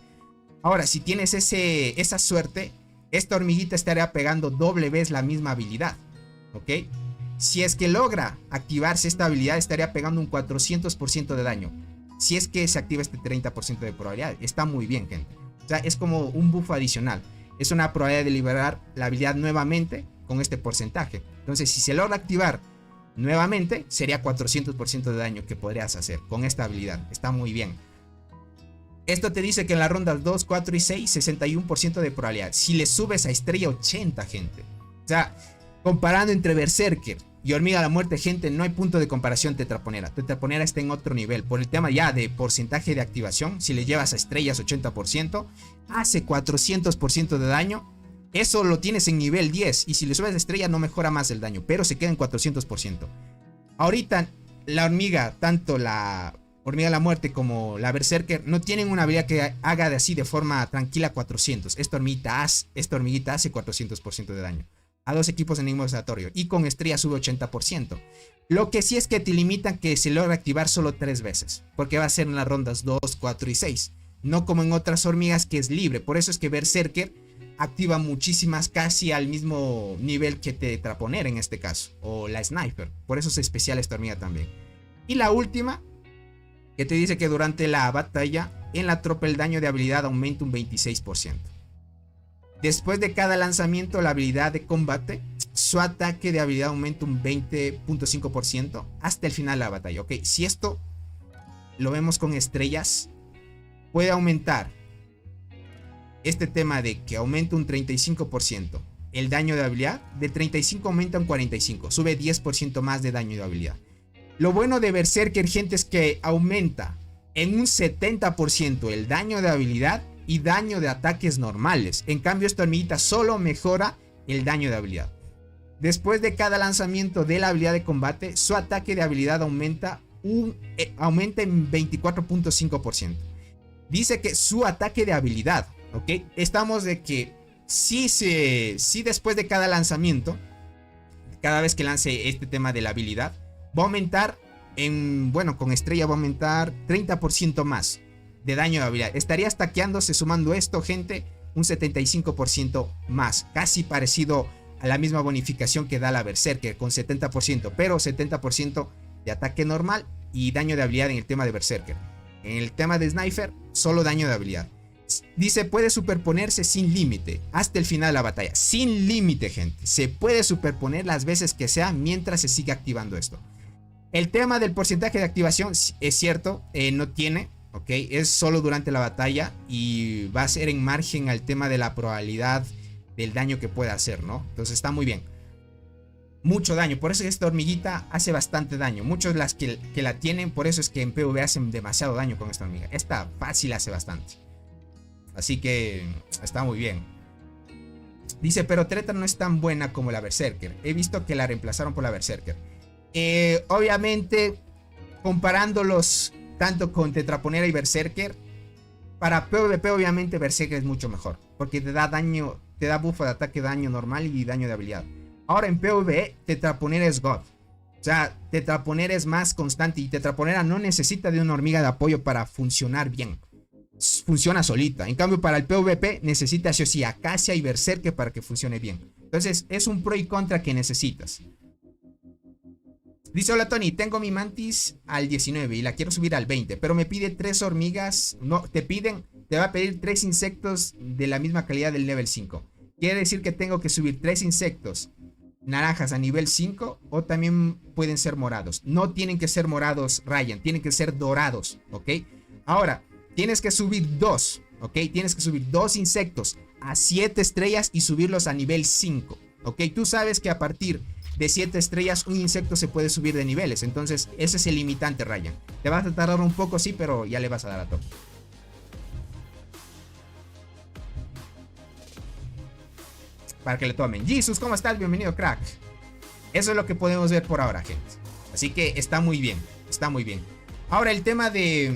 Ahora, si tienes esa suerte, esta hormiguita estaría pegando doble vez la misma habilidad, ¿ok? Si es que logra activarse esta habilidad, estaría pegando un 400% de daño. si es que se activa este 30% de probabilidad. Está muy bien, gente. O sea, es como un buff adicional. Es una probabilidad de liberar la habilidad nuevamente con este porcentaje. Entonces, si se logra activar nuevamente, sería 400% de daño que podrías hacer con esta habilidad. Está muy bien. Esto te dice que en las rondas 2, 4 y 6, 61% de probabilidad. Si le subes a estrella, 80, gente. O sea, comparando entre Berserker y Hormiga de la Muerte, gente, no hay punto de comparación Tetraponera. Tetraponera está en otro nivel. Por el tema ya de porcentaje de activación, si le llevas a estrellas 80%, hace 400% de daño. Eso lo tienes en nivel 10. Y si le subes a estrella no mejora más el daño, pero se queda en 400%. Ahorita la hormiga, tanto la Hormiga de la Muerte como la Berserker, no tienen una habilidad que haga de así de forma tranquila 400. Esta hormiguita hace 400% de daño a dos equipos en enemigo aleatorio, y con estrella sube 80%. Lo que sí es que te limitan que se logra activar solo 3 veces, porque va a ser en las rondas 2, 4 y 6, no como en otras hormigas que es libre. Por eso es que Berserker activa muchísimas, casi al mismo nivel que Tetraponera en este caso, o la Sniper. Por eso es especial esta hormiga también. Y la última, que te dice que durante la batalla en la tropa el daño de habilidad aumenta un 26%. Después de cada lanzamiento, la habilidad de combate, su ataque de habilidad aumenta un 20.5% hasta el final de la batalla. Ok, si esto lo vemos con estrellas, puede aumentar este tema de que aumenta un 35% el daño de habilidad. De 35 aumenta un 45, sube 10% más de daño de habilidad. Lo bueno de Berserker, gente, es que aumenta en un 70% el daño de habilidad y daño de ataques normales. En cambio, esta hormiguita solo mejora el daño de habilidad. Después de cada lanzamiento de la habilidad de combate, su ataque de habilidad aumenta en 24.5%. Dice que su ataque de habilidad, ¿ok? Estamos de que si después de cada lanzamiento, cada vez que lance este tema de la habilidad, va a aumentar con estrella va a aumentar 30% más de daño de habilidad. Estaría stackeándose, sumando esto, gente, un 75% más, casi parecido a la misma bonificación que da la Berserker con 70%, pero 70% de ataque normal y daño de habilidad en el tema de Berserker. En el tema de Sniper, solo daño de habilidad. Dice, puede superponerse sin límite hasta el final de la batalla. Sin límite, gente. Se puede superponer las veces que sea mientras se siga activando esto. El tema del porcentaje de activación es cierto, no tiene, ¿ok? Es solo durante la batalla y va a ser en margen al tema de la probabilidad del daño que pueda hacer, ¿no? Entonces está muy bien. Mucho daño, por eso esta hormiguita hace bastante daño. Muchos las que la tienen, por eso es que en PvP hacen demasiado daño con esta hormiga. Esta fácil hace bastante. Así que está muy bien. Dice, pero Treta no es tan buena como la Berserker. He visto que la reemplazaron por la Berserker. Obviamente, comparándolos tanto con Tetraponera y Berserker, para PvP obviamente Berserker es mucho mejor, porque te da daño, te da buff de ataque, daño normal y daño de habilidad. Ahora en PvE Tetraponera es God. O sea, Tetraponera es más constante y Tetraponera no necesita de una hormiga de apoyo para funcionar bien. Funciona solita. En cambio, para el PvP necesitas sí o sí Acacia y Berserker para que funcione bien. Entonces es un pro y contra que necesitas. Dice, hola Tony, tengo mi mantis al 19 y la quiero subir al 20, pero me pide 3 hormigas. No, te va a pedir 3 insectos de la misma calidad del level 5. Quiere decir que tengo que subir 3 insectos naranjas a nivel 5, o también pueden ser morados. No tienen que ser morados, Ryan, tienen que ser dorados, ¿ok? Ahora, tienes que subir 2, ¿ok? Tienes que subir 2 insectos a 7 estrellas y subirlos a nivel 5, ¿ok? Tú sabes que a partir de 7 estrellas un insecto se puede subir de niveles. Entonces ese es el limitante, Ryan. Te vas a tardar un poco, sí, pero ya le vas a dar a todo. Para que le tomen. Jesus, ¿cómo estás? Bienvenido, crack. Eso es lo que podemos ver por ahora, gente. Así que está muy bien. Está muy bien. Ahora el tema de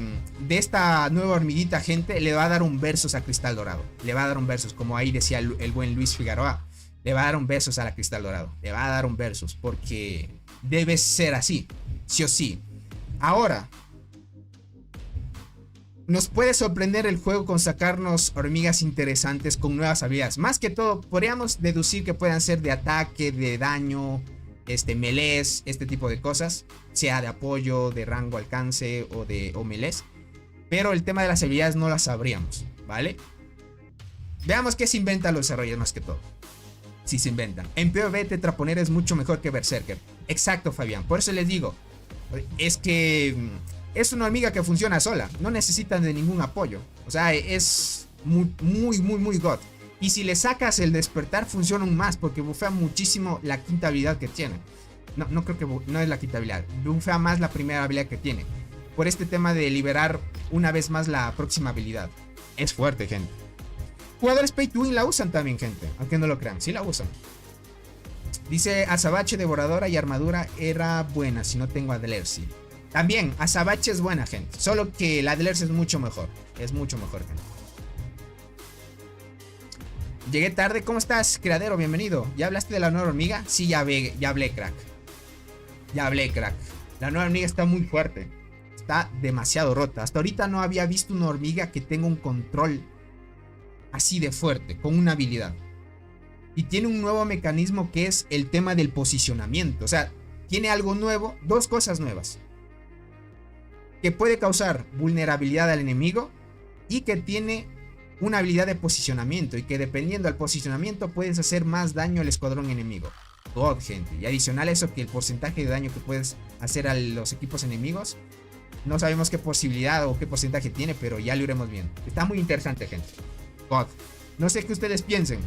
esta nueva hormiguita, gente, le va a dar un versus a Cristal Dorado. Le va a dar un versus, como ahí decía el buen Luis Figueroa. Le va a dar un versus a la Cristal Dorado. Le va a dar un versus porque debe ser así, sí o sí. Ahora, nos puede sorprender el juego con sacarnos hormigas interesantes con nuevas habilidades. Más que todo, podríamos deducir que puedan ser de ataque, de daño, melees, este tipo de cosas. Sea de apoyo, de rango, alcance o melees. pero el tema de las habilidades no las sabríamos, ¿vale? Veamos qué se inventan los desarrolladores más que todo. Si se inventan. En PvP Tetraponera es mucho mejor que Berserker. Exacto, Fabián. Por eso les digo, es que es una hormiga que funciona sola. No necesitan de ningún apoyo. O sea, es muy God. Y si le sacas el despertar, funciona aún más, porque bufea muchísimo la quinta habilidad que tiene. No creo que no es la quinta habilidad. Bufea más la primera habilidad que tiene. Por este tema de liberar una vez más la próxima habilidad. Es fuerte, gente. Jugadores Pay to Win la usan también, gente. Aunque no lo crean, sí la usan. Dice Azabache, Devoradora y Armadura era buena si no tengo a Delercy. También, Azabache es buena, gente. Solo que la Delercy es mucho mejor. Es mucho mejor, gente. Llegué tarde. ¿Cómo estás, Criadero? Bienvenido. ¿Ya hablaste de la nueva hormiga? Sí, ya hablé, crack. Ya hablé, crack. La nueva hormiga está muy fuerte. Está demasiado rota. Hasta ahorita no había visto una hormiga que tenga un control así de fuerte, con una habilidad. Y tiene un nuevo mecanismo que es el tema del posicionamiento. O sea, tiene algo nuevo, dos cosas nuevas. Que puede causar vulnerabilidad al enemigo y que tiene una habilidad de posicionamiento y que dependiendo del posicionamiento puedes hacer más daño al escuadrón enemigo. God, gente. Y adicional a eso, que el porcentaje de daño que puedes hacer a los equipos enemigos, no sabemos qué posibilidad o qué porcentaje tiene, pero ya lo iremos viendo. Está muy interesante, gente. God. No sé qué ustedes piensen.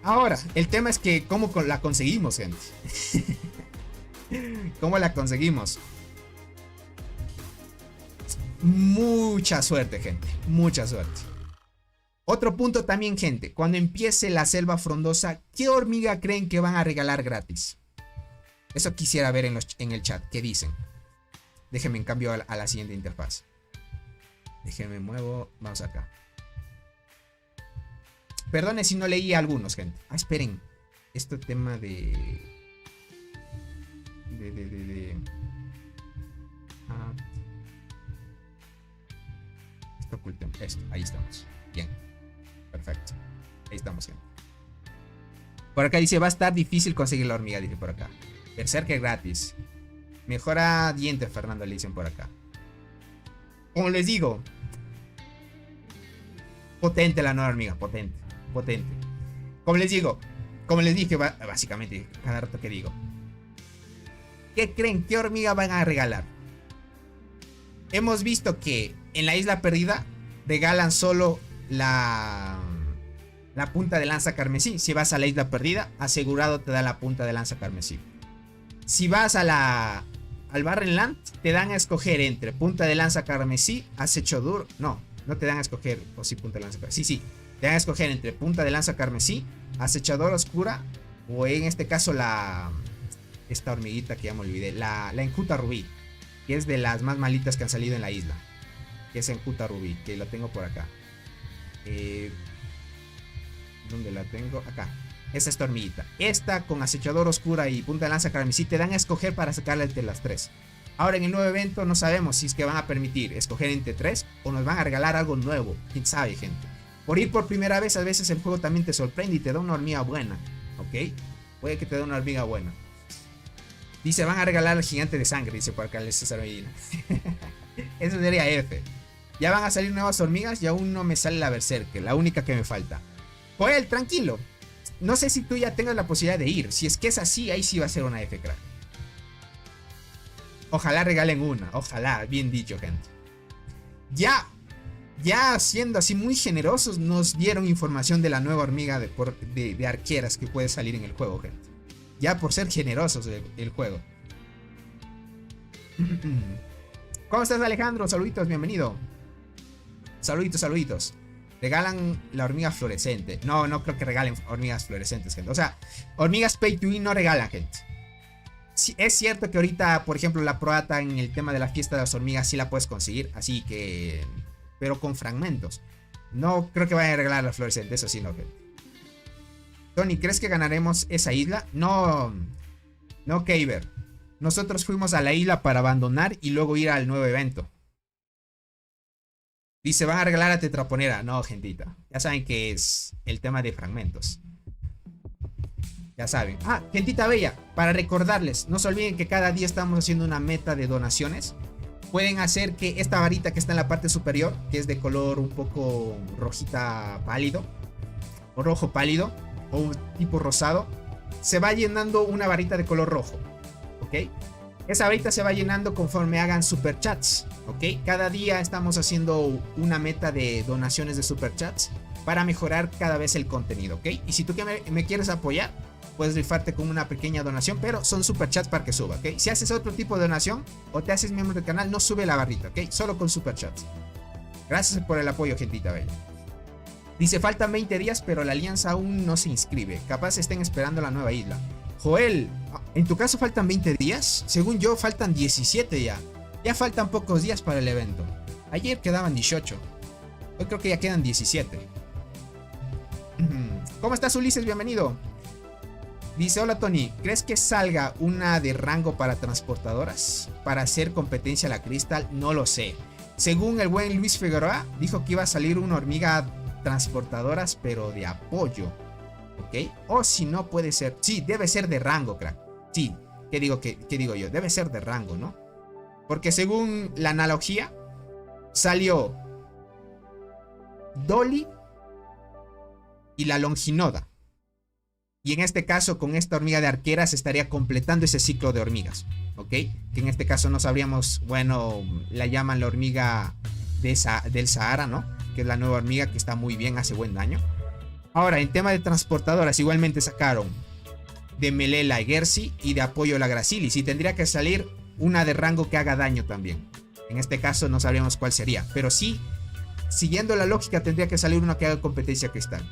Ahora, el tema es que cómo la conseguimos, gente. ¿Cómo la conseguimos? Mucha suerte, gente. Mucha suerte. Otro punto también, gente. Cuando empiece la selva frondosa, ¿qué hormiga creen que van a regalar gratis? Eso quisiera ver en el chat. ¿Qué dicen? Déjenme en cambio a la siguiente interfaz. Déjenme muevo. Vamos acá. Perdone si no leí algunos, gente. Ah, esperen. Este tema de... Ah. Esto ocultemos. Esto. Ahí estamos. Bien. Perfecto. Ahí estamos, gente. Por acá dice, va a estar difícil conseguir la hormiga, dice por acá. Berserker gratis. Mejora diente, Fernando, le dicen por acá. Como les digo, potente la nueva hormiga, potente. Como les digo, como les dije, básicamente, cada rato que digo. ¿Qué creen? ¿Qué hormiga van a regalar? Hemos visto que en la isla perdida regalan solo la punta de lanza carmesí. Si vas a la isla perdida, asegurado te da la punta de lanza carmesí. Si vas a al Barrenland, te dan a escoger entre punta de lanza carmesí, acecho duro. No te dan a escoger. O sí, punta de lanza carmesí. Sí. Te dan a escoger entre punta de lanza carmesí, acechadora oscura, o en este caso esta hormiguita que ya me olvidé, la enjuta rubí, que es de las más malitas que han salido en la isla. Que es enjuta rubí, que la tengo por acá. ¿Dónde la tengo? Acá. Es esta hormiguita. Esta con acechadora oscura y punta de lanza carmesí te dan a escoger para sacarla entre las tres. Ahora en el nuevo evento no sabemos si es que van a permitir escoger entre tres o nos van a regalar algo nuevo. Quién sabe, gente. Por ir por primera vez, a veces el juego también te sorprende y te da una hormiga buena. ¿Ok? Puede que te dé una hormiga buena. Dice, van a regalar al gigante de sangre, dice por acá el César Medina. Eso sería F. Ya van a salir nuevas hormigas y aún no me sale la Berserker, la única que me falta. Joel, tranquilo. No sé si tú ya tengas la posibilidad de ir. Si es que es así, ahí sí va a ser una F, crack. Ojalá regalen una. Ojalá, bien dicho, gente. Ya siendo así muy generosos, nos dieron información de la nueva hormiga de arqueras que puede salir en el juego, gente. Ya por ser generosos el juego. ¿Cómo estás, Alejandro? Saluditos, bienvenido. Saluditos. Regalan la hormiga fluorescente. No creo que regalen hormigas fluorescentes, gente. O sea, hormigas pay to win no regalan, gente. Sí, es cierto que ahorita, por ejemplo, la Proata en el tema de la fiesta de las hormigas sí la puedes conseguir. Así que... pero con fragmentos. No creo que vayan a regalar la fluorescente. Eso sí, no, gente. Tony, ¿crees que ganaremos esa isla? No, Kaver. Nosotros fuimos a la isla para abandonar y luego ir al nuevo evento. Dice, van a regalar a Tetraponera. No, gentita. Ya saben que es el tema de fragmentos. Ya saben. Ah, gentita bella. Para recordarles, no se olviden que cada día estamos haciendo una meta de donaciones. pueden hacer que esta varita que está en la parte superior, que es de color un poco rojita pálido, o rojo pálido, o un tipo rosado, se va llenando una varita de color rojo, ¿ok? Esa varita se va llenando conforme hagan superchats, ¿ok? Cada día estamos haciendo una meta de donaciones de superchats para mejorar cada vez el contenido, ¿ok? Y si tú me quieres apoyar, puedes rifarte con una pequeña donación, pero son superchats para que suba, ¿ok? Si haces otro tipo de donación o te haces miembro del canal, no sube la barrita, ¿ok? Solo con superchats. Gracias por el apoyo, gentita bella. Dice, faltan 20 días, pero la alianza aún no se inscribe. Capaz estén esperando la nueva isla. Joel, ¿en tu caso faltan 20 días? Según yo, faltan 17 ya. Ya faltan pocos días para el evento. Ayer quedaban 18. Hoy creo que ya quedan 17. ¿Cómo estás, Ulises? Bienvenido. Dice, hola Tony, ¿crees que salga una de rango para transportadoras? Para hacer competencia a la Crystal, no lo sé. Según el buen Luis Figueroa, dijo que iba a salir una hormiga transportadoras, pero de apoyo. ¿Ok? O si no, puede ser... Sí, debe ser de rango, crack. Sí, ¿qué digo yo? Debe ser de rango, ¿no? Porque según la analogía, salió Dolly y la Longinoda. Y en este caso, con esta hormiga de arquera, se estaría completando ese ciclo de hormigas. ¿Ok? Que en este caso no sabríamos, bueno, la llaman la hormiga del Sahara, ¿no? Que es la nueva hormiga que está muy bien, hace buen daño. Ahora, en tema de transportadoras, igualmente sacaron de melee la Egersi y de apoyo la Gracilis. Y tendría que salir una de rango que haga daño también. En este caso no sabríamos cuál sería. Pero sí, siguiendo la lógica, tendría que salir una que haga competencia a Cristal.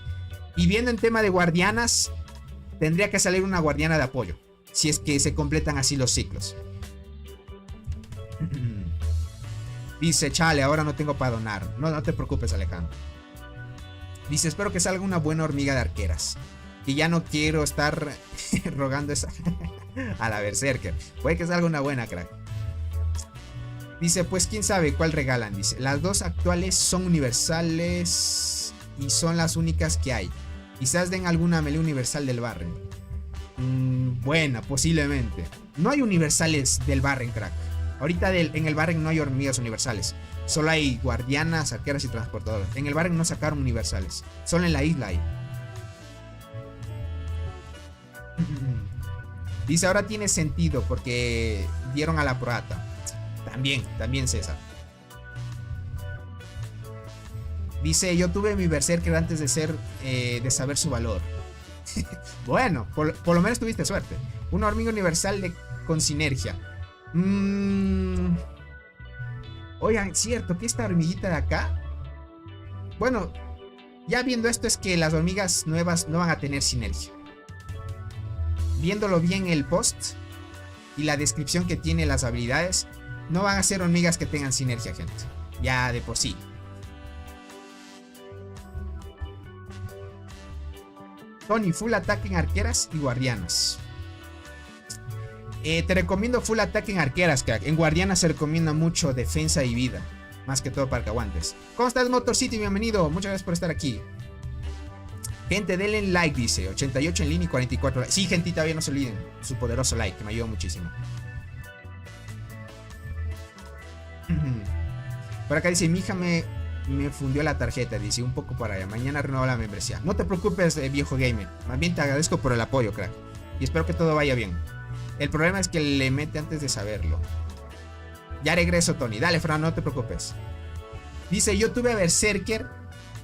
Y viendo en tema de guardianas, tendría que salir una guardiana de apoyo. Si es que se completan así los ciclos. Dice, chale, ahora no tengo para donar. No te preocupes, Alejandro. Dice, espero que salga una buena hormiga de arqueras. Que ya no quiero estar rogando esa a la Berserker. Puede que salga una buena, crack. Dice, pues quién sabe cuál regalan. Dice, las dos actuales son universales y son las únicas que hay. Quizás den alguna melee universal del Barren. Buena, posiblemente. No hay universales del Barren, crack. Ahorita en el Barren no hay hormigas universales. Solo hay guardianas, arqueras y transportadoras. En el Barren no sacaron universales. Solo en la isla hay. Dice, ahora tiene sentido porque dieron a la Proata. También César. Dice, yo tuve mi Berserker antes de saber su valor. Bueno, por lo menos tuviste suerte. Una hormiga universal con sinergia. Oigan, cierto que esta hormiguita de acá, bueno, ya viendo esto es que las hormigas nuevas no van a tener sinergia. Viéndolo bien el post y la descripción que tiene las habilidades, no van a ser hormigas que tengan sinergia, gente. Ya de por sí. Tony, full ataque en arqueras y guardianas. Te recomiendo full ataque en arqueras, crack. En guardianas se recomienda mucho defensa y vida. Más que todo para que aguantes. ¿Cómo estás, Motor City? Bienvenido. Muchas gracias por estar aquí. Gente, denle like, dice. 88 en línea y 44 likes. Sí, gente, todavía no se olviden su poderoso like, que me ayuda muchísimo. Por acá dice, mi hija me fundió la tarjeta. Dice, un poco para allá. Mañana renuevo la membresía. No te preocupes, viejo gamer. Más bien te agradezco por el apoyo, crack. Y espero que todo vaya bien. El problema es que le mete antes de saberlo. Ya regreso, Tony. Dale, Fran, no te preocupes. Dice, yo tuve a Berserker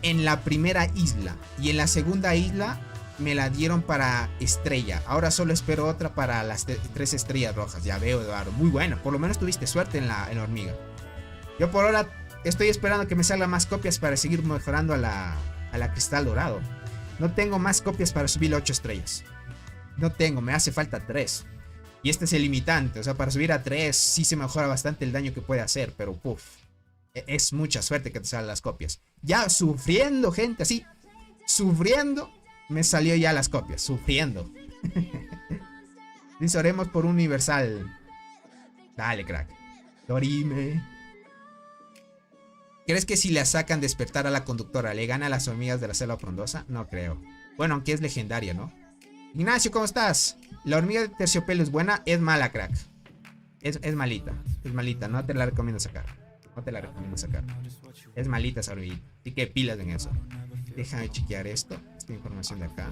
en la primera isla. Y en la segunda isla me la dieron para estrella. Ahora solo espero otra para las 3 estrellas rojas. Ya veo, Eduardo. Muy bueno. Por lo menos tuviste suerte en la hormiga. Yo por ahora estoy esperando que me salgan más copias para seguir mejorando a la Cristal Dorado. No tengo más copias para subir a 8 estrellas. No tengo, me hace falta 3. Y este es el limitante, o sea, para subir a 3 sí se mejora bastante el daño que puede hacer, pero puff, es mucha suerte que te salgan las copias. Ya sufriendo, gente, así, sufriendo, me salió ya las copias, sufriendo. Dice, oremos por un universal. Dale, crack. Dorime. ¿Crees que si la sacan despertar a la conductora le gana a las hormigas de la selva frondosa? No creo. Bueno, aunque es legendaria, ¿no? Ignacio, ¿cómo estás? La hormiga de terciopelo es buena, es mala, crack. Es malita. Es malita, no te la recomiendo sacar. No te la recomiendo sacar. Es malita esa hormiguita. Así que pilas en eso. Déjame chequear esto. Esta información de acá.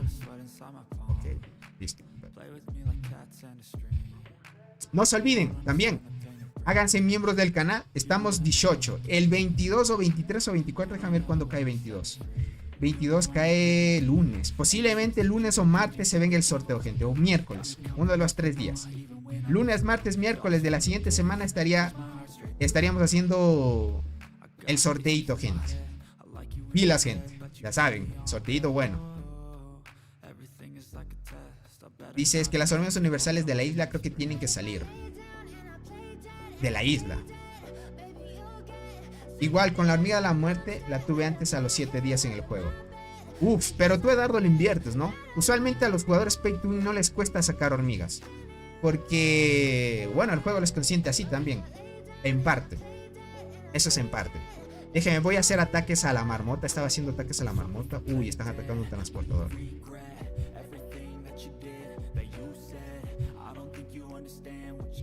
Ok, listo. No se olviden, también. Háganse miembros del canal. Estamos 18. El 22 o 23 o 24. Déjame ver cuándo cae 22. 22 cae lunes. Posiblemente lunes o martes se venga el sorteo, gente. O miércoles. Uno de los 3 días. Lunes, martes, miércoles de la siguiente semana estaríamos haciendo el sorteito, gente. Pilas, gente. Ya saben, sorteito bueno. Dice, es que las hormigas universales de la isla creo que tienen que salir. De la isla. Igual, con la hormiga de la muerte la tuve antes a los 7 días en el juego. Uf, pero tú, Eduardo, lo inviertes, ¿no? Usualmente a los jugadores Pay to Win no les cuesta sacar hormigas. Porque, bueno, el juego les consiente así también. En parte. Eso es en parte. Déjeme, voy a hacer ataques a la marmota. Estaba haciendo ataques a la marmota. Uy, están atacando un transportador.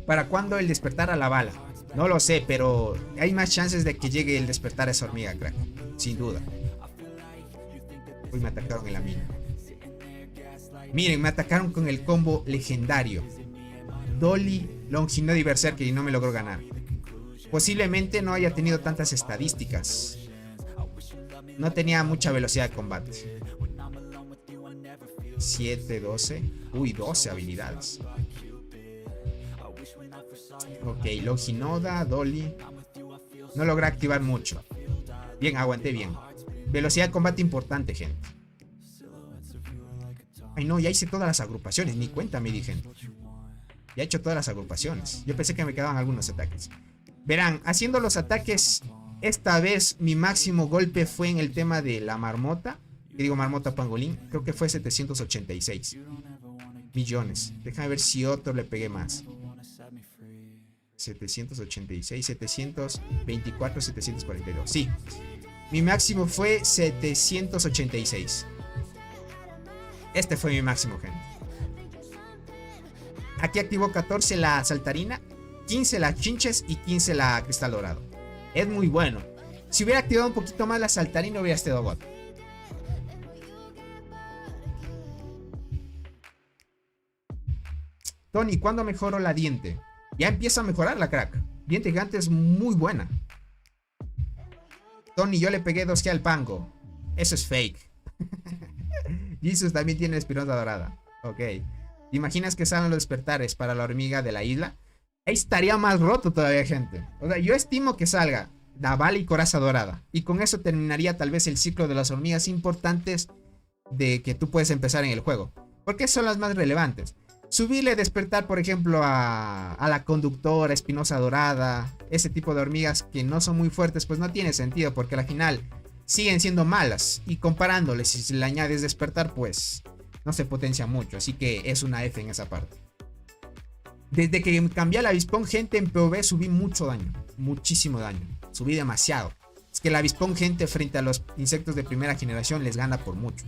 ¿Para cuándo el despertar a la bala? No lo sé, pero hay más chances de que llegue el despertar a esa hormiga, crack. Sin duda. Uy, me atacaron en la mina. Miren, me atacaron con el combo legendario. Dolly, Longinoda y Berserker y no me logró ganar. Posiblemente no haya tenido tantas estadísticas. No tenía mucha velocidad de combate. 7, 12. Uy, 12 habilidades. Ok, Longinoda, Dolly. No logré activar mucho. Bien, aguanté bien. Velocidad de combate importante, gente. Ay no, ya hice todas las agrupaciones. Ni cuenta me di, gente. Ya he hecho todas las agrupaciones. Yo pensé que me quedaban algunos ataques. Verán, haciendo los ataques, esta vez mi máximo golpe fue en el tema de la marmota. Que digo marmota pangolín. Creo que fue 786 millones. Déjame ver si otro le pegué más. 786, 724, 742. Sí, mi máximo fue 786. Este fue mi máximo, gente. Aquí activó 14 la saltarina, 15 la chinches y 15 la cristal dorado. Es muy bueno. Si hubiera activado un poquito más la saltarina hubiera estado God. Tony, ¿cuándo mejoró la diente? Ya empieza a mejorar la crack. Diente gigante es muy buena. Tony, yo le pegué 2G al pango. Eso es fake. Jesus también tiene espinosa dorada. Ok. ¿Te imaginas que salen los despertares para la hormiga de la isla? Ahí estaría más roto todavía, gente. O sea, yo estimo que salga la bala y coraza dorada. Y con eso terminaría tal vez el ciclo de las hormigas importantes de que tú puedes empezar en el juego. Porque son las más relevantes. Subirle despertar, por ejemplo, a la conductora, espinosa dorada, ese tipo de hormigas que no son muy fuertes, pues no tiene sentido, porque al final siguen siendo malas. Y comparándoles, si le añades despertar, pues no se potencia mucho. Así que es una F en esa parte. Desde que cambié al avispón, gente, en PvP subí mucho daño. Muchísimo daño. Subí demasiado. Es que el avispón, gente, frente a los insectos de primera generación les gana por mucho.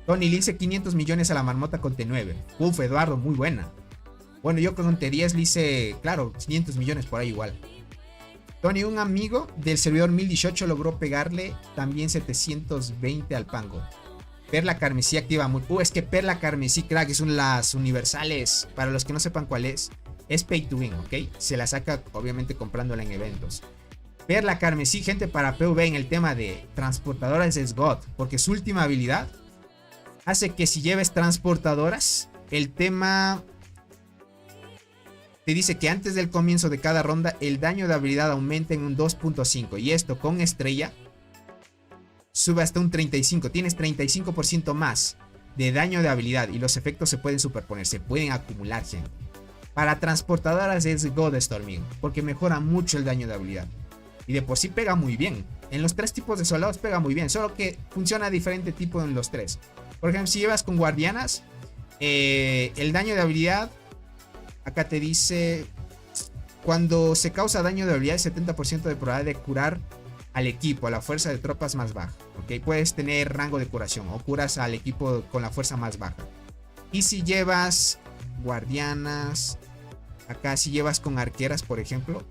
Tony, le hice 500 millones a la marmota con T9. Uf, Eduardo, muy buena. Bueno, yo con T10 le hice, claro, 500 millones por ahí igual. Tony, un amigo del servidor 1018 logró pegarle también 720 al pango. Perla carmesí activa mucho. Es que Perla carmesí, crack, son las universales. Para los que no sepan cuál es Pay to Win, ¿ok? Se la saca obviamente comprándola en eventos. Perla carmesí, gente, para PvP en el tema de transportadoras es God. Porque su última habilidad hace que si lleves transportadoras, el tema te dice que antes del comienzo de cada ronda el daño de habilidad aumenta en un 2.5 y esto con estrella sube hasta un 35. Tienes 35% más de daño de habilidad y los efectos se pueden superponer, se pueden acumular, gente. Para transportadoras es God Storming porque mejora mucho el daño de habilidad y de por sí pega muy bien. En los 3 tipos de soldados pega muy bien, solo que funciona diferente tipo en los 3. Por ejemplo, si llevas con guardianas, el daño de habilidad, acá te dice, cuando se causa daño de habilidad, 70% de probabilidad de curar al equipo, a la fuerza de tropas más baja. ¿Ok? Puedes tener rango de curación o curas al equipo con la fuerza más baja. Y si llevas guardianas, Acá si llevas con arqueras, por ejemplo.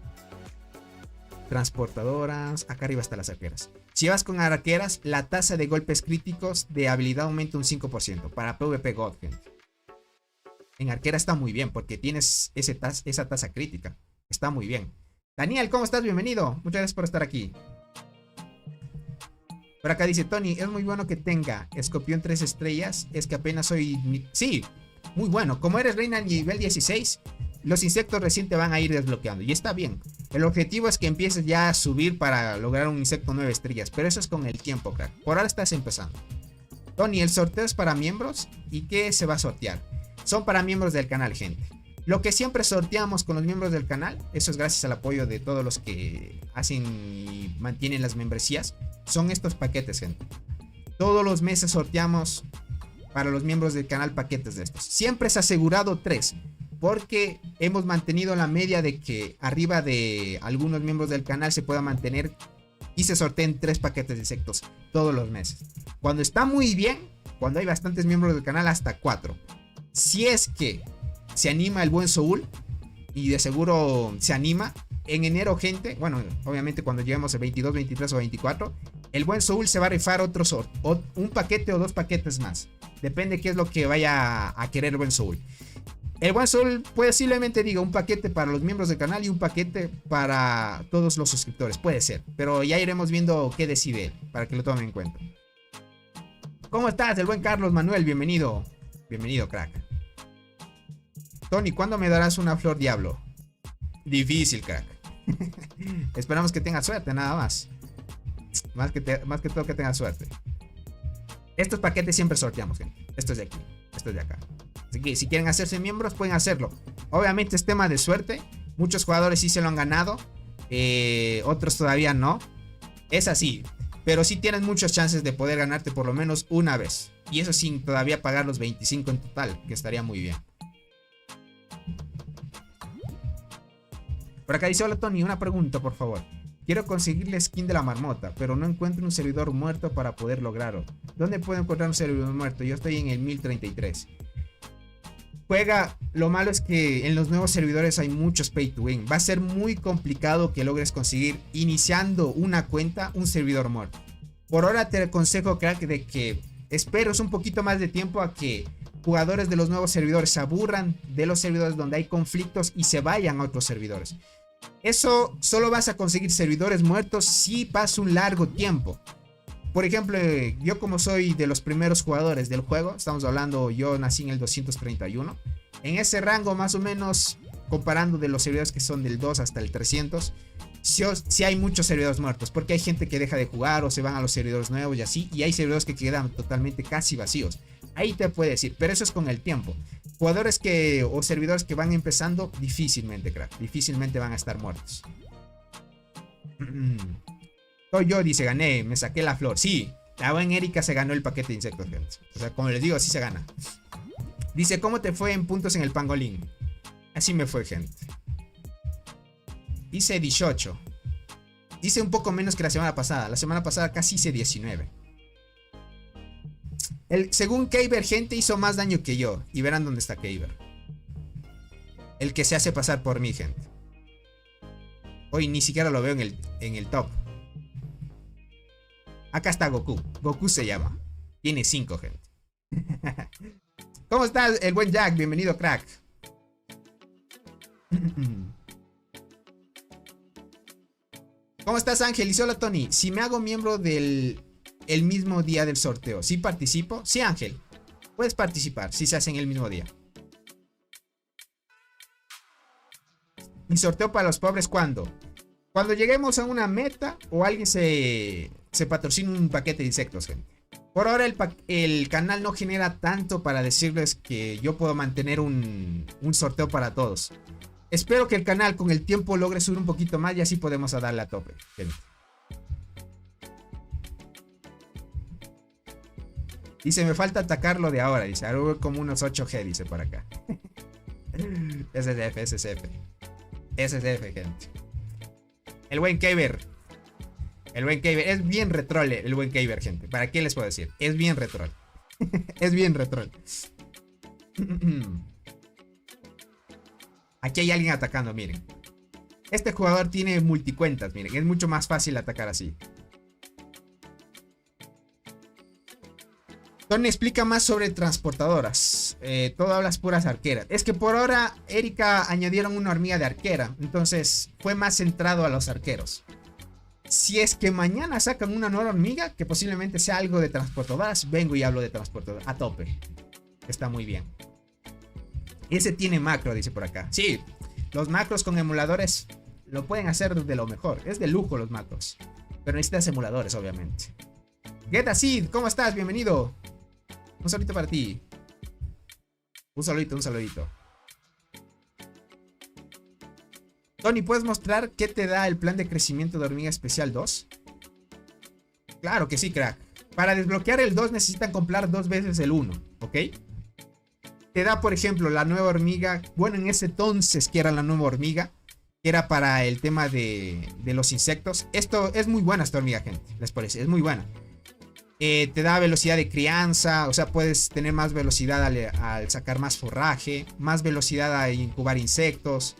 Transportadoras. Acá arriba están las arqueras. Si llevas con arqueras, la tasa de golpes críticos de habilidad aumenta un 5%. Para PvP God, gente. En arquera está muy bien porque tienes esa tasa crítica. Está muy bien. Daniel, ¿cómo estás? Bienvenido. Muchas gracias por estar aquí. Por acá dice Tony, es muy bueno que tenga escorpión 3 estrellas. Es que apenas soy... Sí, muy bueno. Como eres reina nivel 16, los insectos recién te van a ir desbloqueando. Y está bien. El objetivo es que empieces ya a subir para lograr un insecto 9 estrellas. Pero eso es con el tiempo, crack. Por ahora estás empezando. Tony, ¿el sorteo es para miembros? ¿Y qué se va a sortear? Son para miembros del canal, gente. Lo que siempre sorteamos con los miembros del canal, eso es gracias al apoyo de todos los que hacen y mantienen las membresías, son estos paquetes, gente. Todos los meses sorteamos para los miembros del canal paquetes de estos. Siempre es asegurado 3, porque hemos mantenido la media de que arriba de algunos miembros del canal se pueda mantener y se sorteen 3 paquetes de insectos todos los meses. Cuando está muy bien, cuando hay bastantes miembros del canal, hasta 4. Si es que se anima el buen Soul, y de seguro se anima, en enero, gente, bueno, obviamente cuando lleguemos a 22, 23 o 24, el buen Soul se va a rifar un paquete o 2 paquetes más. Depende qué es lo que vaya a querer el buen Soul. El buen Soul posiblemente diga un paquete para los miembros del canal y un paquete para todos los suscriptores. Puede ser, pero ya iremos viendo qué decide él, para que lo tomen en cuenta. ¿Cómo estás, el buen Carlos Manuel? Bienvenido. Bienvenido, crack. Tony, ¿cuándo me darás una flor diablo? Difícil, crack. Esperamos que tengas suerte, nada más. Más que todo que tengas suerte. Estos paquetes siempre sorteamos, gente. Esto es de aquí, esto es de acá. Así que si quieren hacerse miembros, pueden hacerlo. Obviamente es tema de suerte. Muchos jugadores sí se lo han ganado. Otros todavía no. Es así. Pero sí tienes muchas chances de poder ganarte por lo menos una vez. Y eso sin todavía pagar los 25 en total, que estaría muy bien. Por acá dice, hola Tony, una pregunta por favor. Quiero conseguir la skin de la marmota, pero no encuentro un servidor muerto para poder lograrlo. ¿Dónde puedo encontrar un servidor muerto? Yo estoy en el 1033. Juega, lo malo es que en los nuevos servidores hay muchos pay to win. Va a ser muy complicado que logres conseguir, iniciando una cuenta, un servidor muerto. Por ahora te aconsejo, crack, de que esperes un poquito más de tiempo a que jugadores de los nuevos servidores se aburran de los servidores donde hay conflictos y se vayan a otros servidores. Eso solo vas a conseguir servidores muertos si pasa un largo tiempo. Por ejemplo, yo como soy de los primeros jugadores del juego, estamos hablando, yo nací en el 231. En ese rango más o menos, comparando de los servidores que son del 2 hasta el 300, sí hay muchos servidores muertos. Porque hay gente que deja de jugar o se van a los servidores nuevos y así. Y hay servidores que quedan totalmente casi vacíos. Ahí te puede decir, pero eso es con el tiempo. Jugadores o servidores que van empezando, difícilmente, crack, difícilmente van a estar muertos. Soy yo, dice, gané, me saqué la flor. Sí, la buena Erika se ganó el paquete de insectos, gente. O sea, como les digo, así se gana. Dice, ¿cómo te fue en puntos en el pangolín? Así me fue, gente. Hice 18. Hice un poco menos que la semana pasada. La semana pasada casi hice 19. Según Keiber, gente, hizo más daño que yo. Y verán dónde está Keiber. El que se hace pasar por mí, gente. Hoy ni siquiera lo veo en el top. Acá está Goku. Goku se llama. Tiene 5, gente. ¿Cómo estás, el buen Jack? Bienvenido, crack. ¿Cómo estás, Ángel? Y hola, Tony. Si me hago miembro del mismo día del sorteo, ¿sí participo? Sí, Ángel. Puedes participar si se hace en el mismo día. ¿Y sorteo para los pobres cuándo? Cuando lleguemos a una meta o alguien se patrocina un paquete de insectos, gente. Por ahora el canal no genera tanto para decirles que yo puedo mantener un sorteo para todos. Espero que el canal con el tiempo logre subir un poquito más y así podemos darle a tope, gente. Dice, me falta atacarlo de ahora. Dice, ahora hubo como unos 8G, dice por acá. SSF, SSF. SSF, gente. El buen Keiber. El buen Keiber. Es bien retrol el buen Keiber, gente. ¿Para qué les puedo decir? Es bien retrol. Es bien retrol. Aquí hay alguien atacando, miren. Este jugador tiene multicuentas, miren. Es mucho más fácil atacar así. Tony explica más sobre transportadoras. Todo hablas puras arqueras. Es que por ahora Erika añadieron una hormiga de arquera. Entonces fue más centrado a los arqueros. Si es que mañana sacan una nueva hormiga, que posiblemente sea algo de transportadoras, vengo y hablo de transportadoras a tope. Está muy bien. Ese tiene macro, dice por acá. Sí, los macros con emuladores lo pueden hacer de lo mejor. Es de lujo los macros. Pero necesitas emuladores, obviamente. Get Acid, ¿cómo estás? Bienvenido. Un saludito para ti. Un saludito, un saludito. Tony, ¿puedes mostrar qué te da el plan de crecimiento de hormiga especial 2? Claro que sí, crack. Para desbloquear el 2 necesitan comprar 2 veces el 1, ¿ok? Te da, por ejemplo, la nueva hormiga. Bueno, en ese entonces que era la nueva hormiga, que era para el tema de los insectos. Esto es muy buena, esta hormiga, gente. Les parece, es muy buena. Te da velocidad de crianza, o sea, puedes tener más velocidad al sacar más forraje, más velocidad a incubar insectos.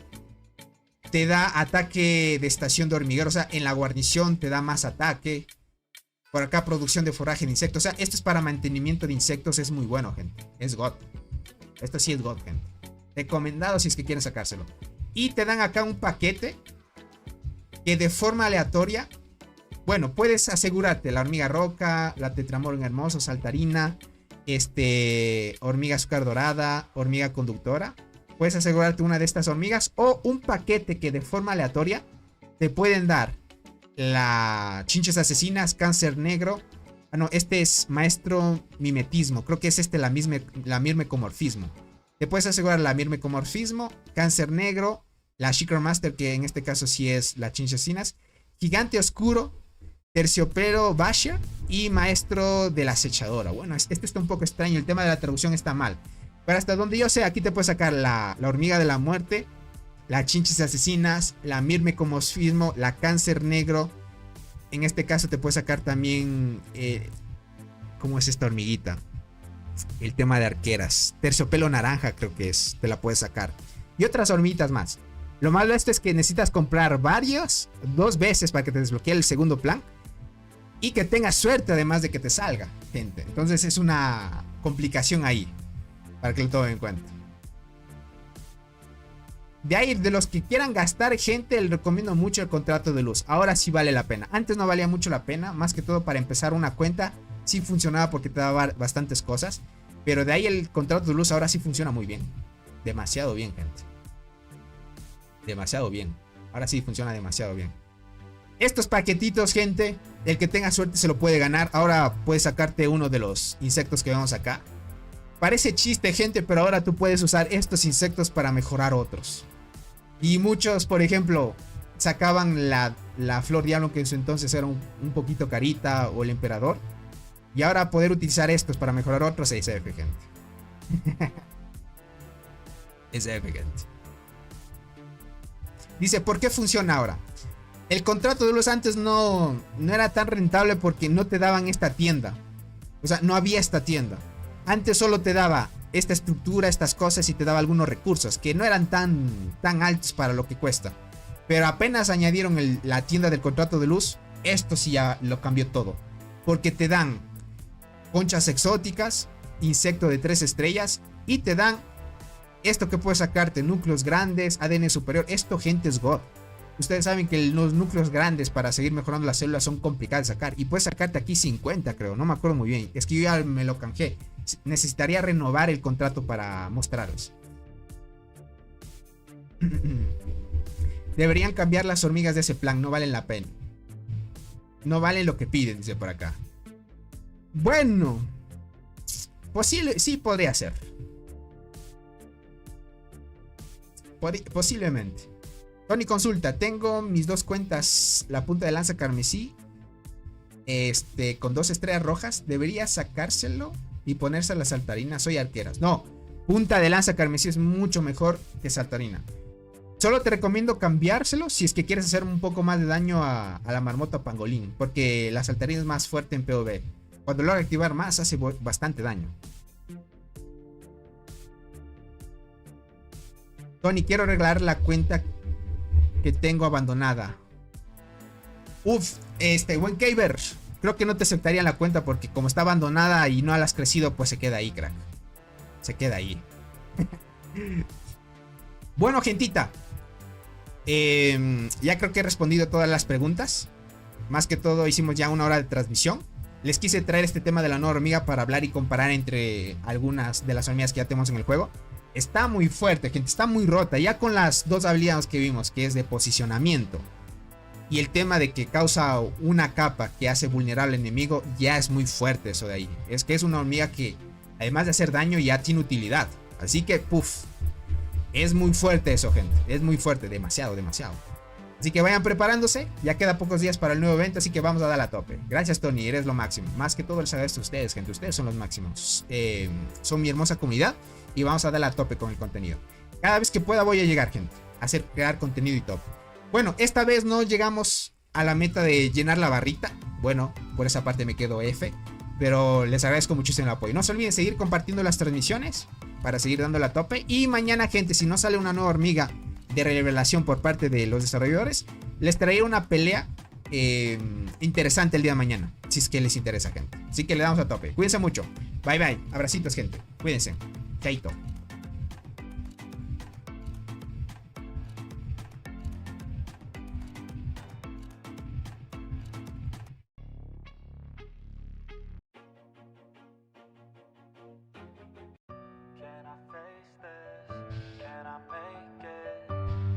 Te da ataque de estación de hormiguero, o sea, en la guarnición te da más ataque. Por acá producción de forraje de insectos, o sea, esto es para mantenimiento de insectos, es muy bueno, gente. Es God. Esto sí es God, gente. Recomendado si es que quieren sacárselo. Y te dan acá un paquete que de forma aleatoria, bueno, puedes asegurarte la hormiga roca, la tetramorgan hermoso, saltarina, hormiga azúcar dorada, hormiga conductora. Puedes asegurarte una de estas hormigas o un paquete que de forma aleatoria te pueden dar la chinches asesinas, cáncer negro. Ah, no, este es maestro mimetismo. Creo que es la mirmecomorfismo. Te puedes asegurar la mirmecomorfismo, cáncer negro, la Shikar Master, que en este caso sí es la chinches asesinas, gigante oscuro, terciopelo Basher y maestro de la acechadora. Bueno, este está un poco extraño. El tema de la traducción está mal. Pero hasta donde yo sé, aquí te puedes sacar la hormiga de la muerte, la chinches asesinas, la mirmecomorfismo, la cáncer negro. En este caso te puedes sacar también... ¿cómo es esta hormiguita? El tema de arqueras. Terciopelo naranja creo que es. Te la puedes sacar. Y otras hormiguitas más. Lo malo de esto es que necesitas comprar varios, 2 veces para que te desbloquee el segundo plan. Y que tengas suerte además de que te salga, gente. Entonces es una complicación ahí. Para que lo tomen en cuenta. De ahí, de los que quieran gastar, gente, les recomiendo mucho el contrato de luz. Ahora sí vale la pena. Antes no valía mucho la pena. Más que todo para empezar una cuenta. Sí funcionaba porque te daba bastantes cosas. Pero de ahí el contrato de luz ahora sí funciona muy bien. Demasiado bien, gente. Demasiado bien. Ahora sí funciona demasiado bien. Estos paquetitos, gente, el que tenga suerte se lo puede ganar. Ahora puedes sacarte uno de los insectos que vemos acá. Parece chiste, gente, pero ahora tú puedes usar estos insectos para mejorar otros. Y muchos, por ejemplo, sacaban la flor diablo, que en su entonces era un poquito carita, o el emperador. Y ahora poder utilizar estos para mejorar otros es SF, gente. SF, gente. Dice, ¿por qué funciona ahora? El contrato de luz antes no era tan rentable porque no te daban esta tienda. O sea, no había esta tienda. Antes solo te daba esta estructura, estas cosas, y te daba algunos recursos que no eran tan altos para lo que cuesta. Pero apenas añadieron la tienda del contrato de luz, esto sí ya lo cambió todo. Porque te dan conchas exóticas, insecto de 3 estrellas, y te dan esto que puedes sacarte, núcleos grandes, ADN superior. Esto, gente, es God. Ustedes saben que los núcleos grandes para seguir mejorando las células son complicados de sacar. Y puedes sacarte aquí 50, creo. No me acuerdo muy bien. Es que yo ya me lo canjeé. Necesitaría renovar el contrato para mostraros. Deberían cambiar las hormigas de ese plan. No valen la pena. No valen lo que piden, dice por acá. Bueno. Posible, sí podría ser. Posiblemente. Tony consulta, tengo mis 2 cuentas, la punta de lanza carmesí, con 2 estrellas rojas. ¿Debería sacárselo y ponerse a la saltarina? Soy arqueras. No, punta de lanza carmesí es mucho mejor que saltarina. Solo te recomiendo cambiárselo si es que quieres hacer un poco más de daño a la marmota pangolín, porque la saltarina es más fuerte en PvP. Cuando logra activar más, hace bastante daño. Tony, quiero arreglar la cuenta que tengo abandonada. Uf, buen Kaver. Creo que no te aceptarían la cuenta porque como está abandonada y no la has crecido, pues se queda ahí, crack. Se queda ahí. Bueno, gentita. Ya creo que he respondido todas las preguntas. Más que todo hicimos ya 1 hora de transmisión. Les quise traer este tema de la nueva hormiga para hablar y comparar entre algunas de las hormigas que ya tenemos en el juego. Está muy fuerte, gente, está muy rota. Ya con las 2 habilidades que vimos, que es de posicionamiento y el tema de que causa una capa que hace vulnerable al enemigo, ya es muy fuerte eso de ahí. Es que es una hormiga que, además de hacer daño, ya tiene utilidad. Así que, puff, es muy fuerte eso, gente. Es muy fuerte, demasiado, demasiado. Así que vayan preparándose, ya queda pocos días para el nuevo evento, así que vamos a dar a tope. Gracias, Tony, eres lo máximo. Más que todo les agradezco a ustedes, gente, ustedes son los máximos. Son mi hermosa comunidad y vamos a dar a tope con el contenido. Cada vez que pueda voy a llegar, gente, a hacer crear contenido y top. Bueno, esta vez no llegamos a la meta de llenar la barrita. Bueno, por esa parte me quedo F, pero les agradezco muchísimo el apoyo. No se olviden seguir compartiendo las transmisiones para seguir dándole a tope. Y mañana, gente, si no sale una nueva hormiga de revelación por parte de los desarrolladores, les traeré una pelea interesante el día de mañana, si es que les interesa, gente. Así que le damos a tope. Cuídense mucho. Bye bye. Abracitos, gente. Cuídense. Chaito.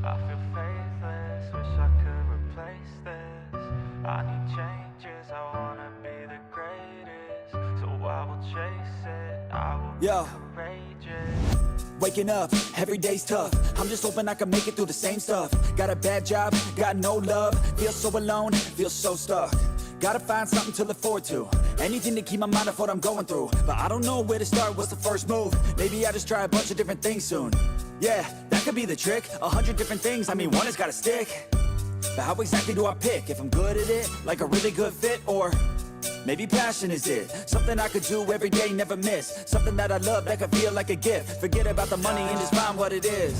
I feel faithless, wish I could replace this. I need changes, I wanna be the greatest. So I will chase it, I will be courageous. Waking up, every day's tough. I'm just hoping I can make it through the same stuff. Got a bad job, got no love. Feel so alone, feel so stuck. Gotta find something to look forward to. Anything to keep my mind off what I'm going through. But I don't know where to start, what's the first move? Maybe I just try a bunch of different things soon. Yeah, that could be the trick. 100 different things, I mean one has gotta stick. But how exactly do I pick? If I'm good at it, like a really good fit, or maybe passion is it? Something I could do every day, never miss. Something that I love, that could feel like a gift. Forget about the money and just find what it is.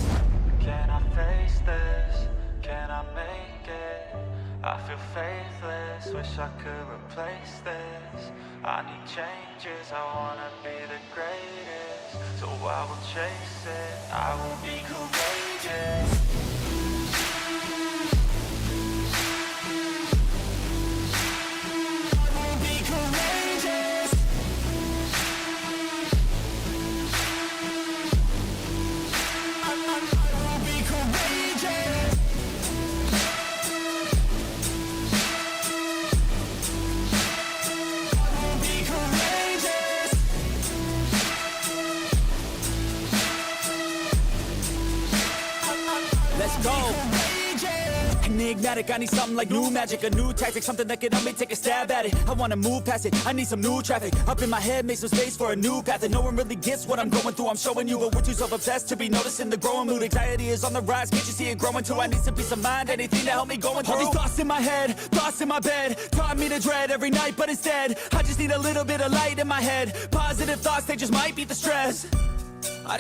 Can I face this? Can I make it? I feel faithless, wish I could replace this. I need changes, I wanna be the greatest. So I will chase it, I will be courageous. Enigmatic, I need something like new magic, a new tactic, something that can help me take a stab at it. I wanna move past it, I need some new traffic. Up in my head, make some space for a new path. And no one really gets what I'm going through, I'm showing you. But we're too self-obsessed to be noticing the growing mood. Anxiety is on the rise, can't you see it growing too? I need some peace of mind, anything to help me going through. All these thoughts in my head, thoughts in my bed, taught me to dread every night, but instead I just need a little bit of light in my head. Positive thoughts, they just might beat the stress.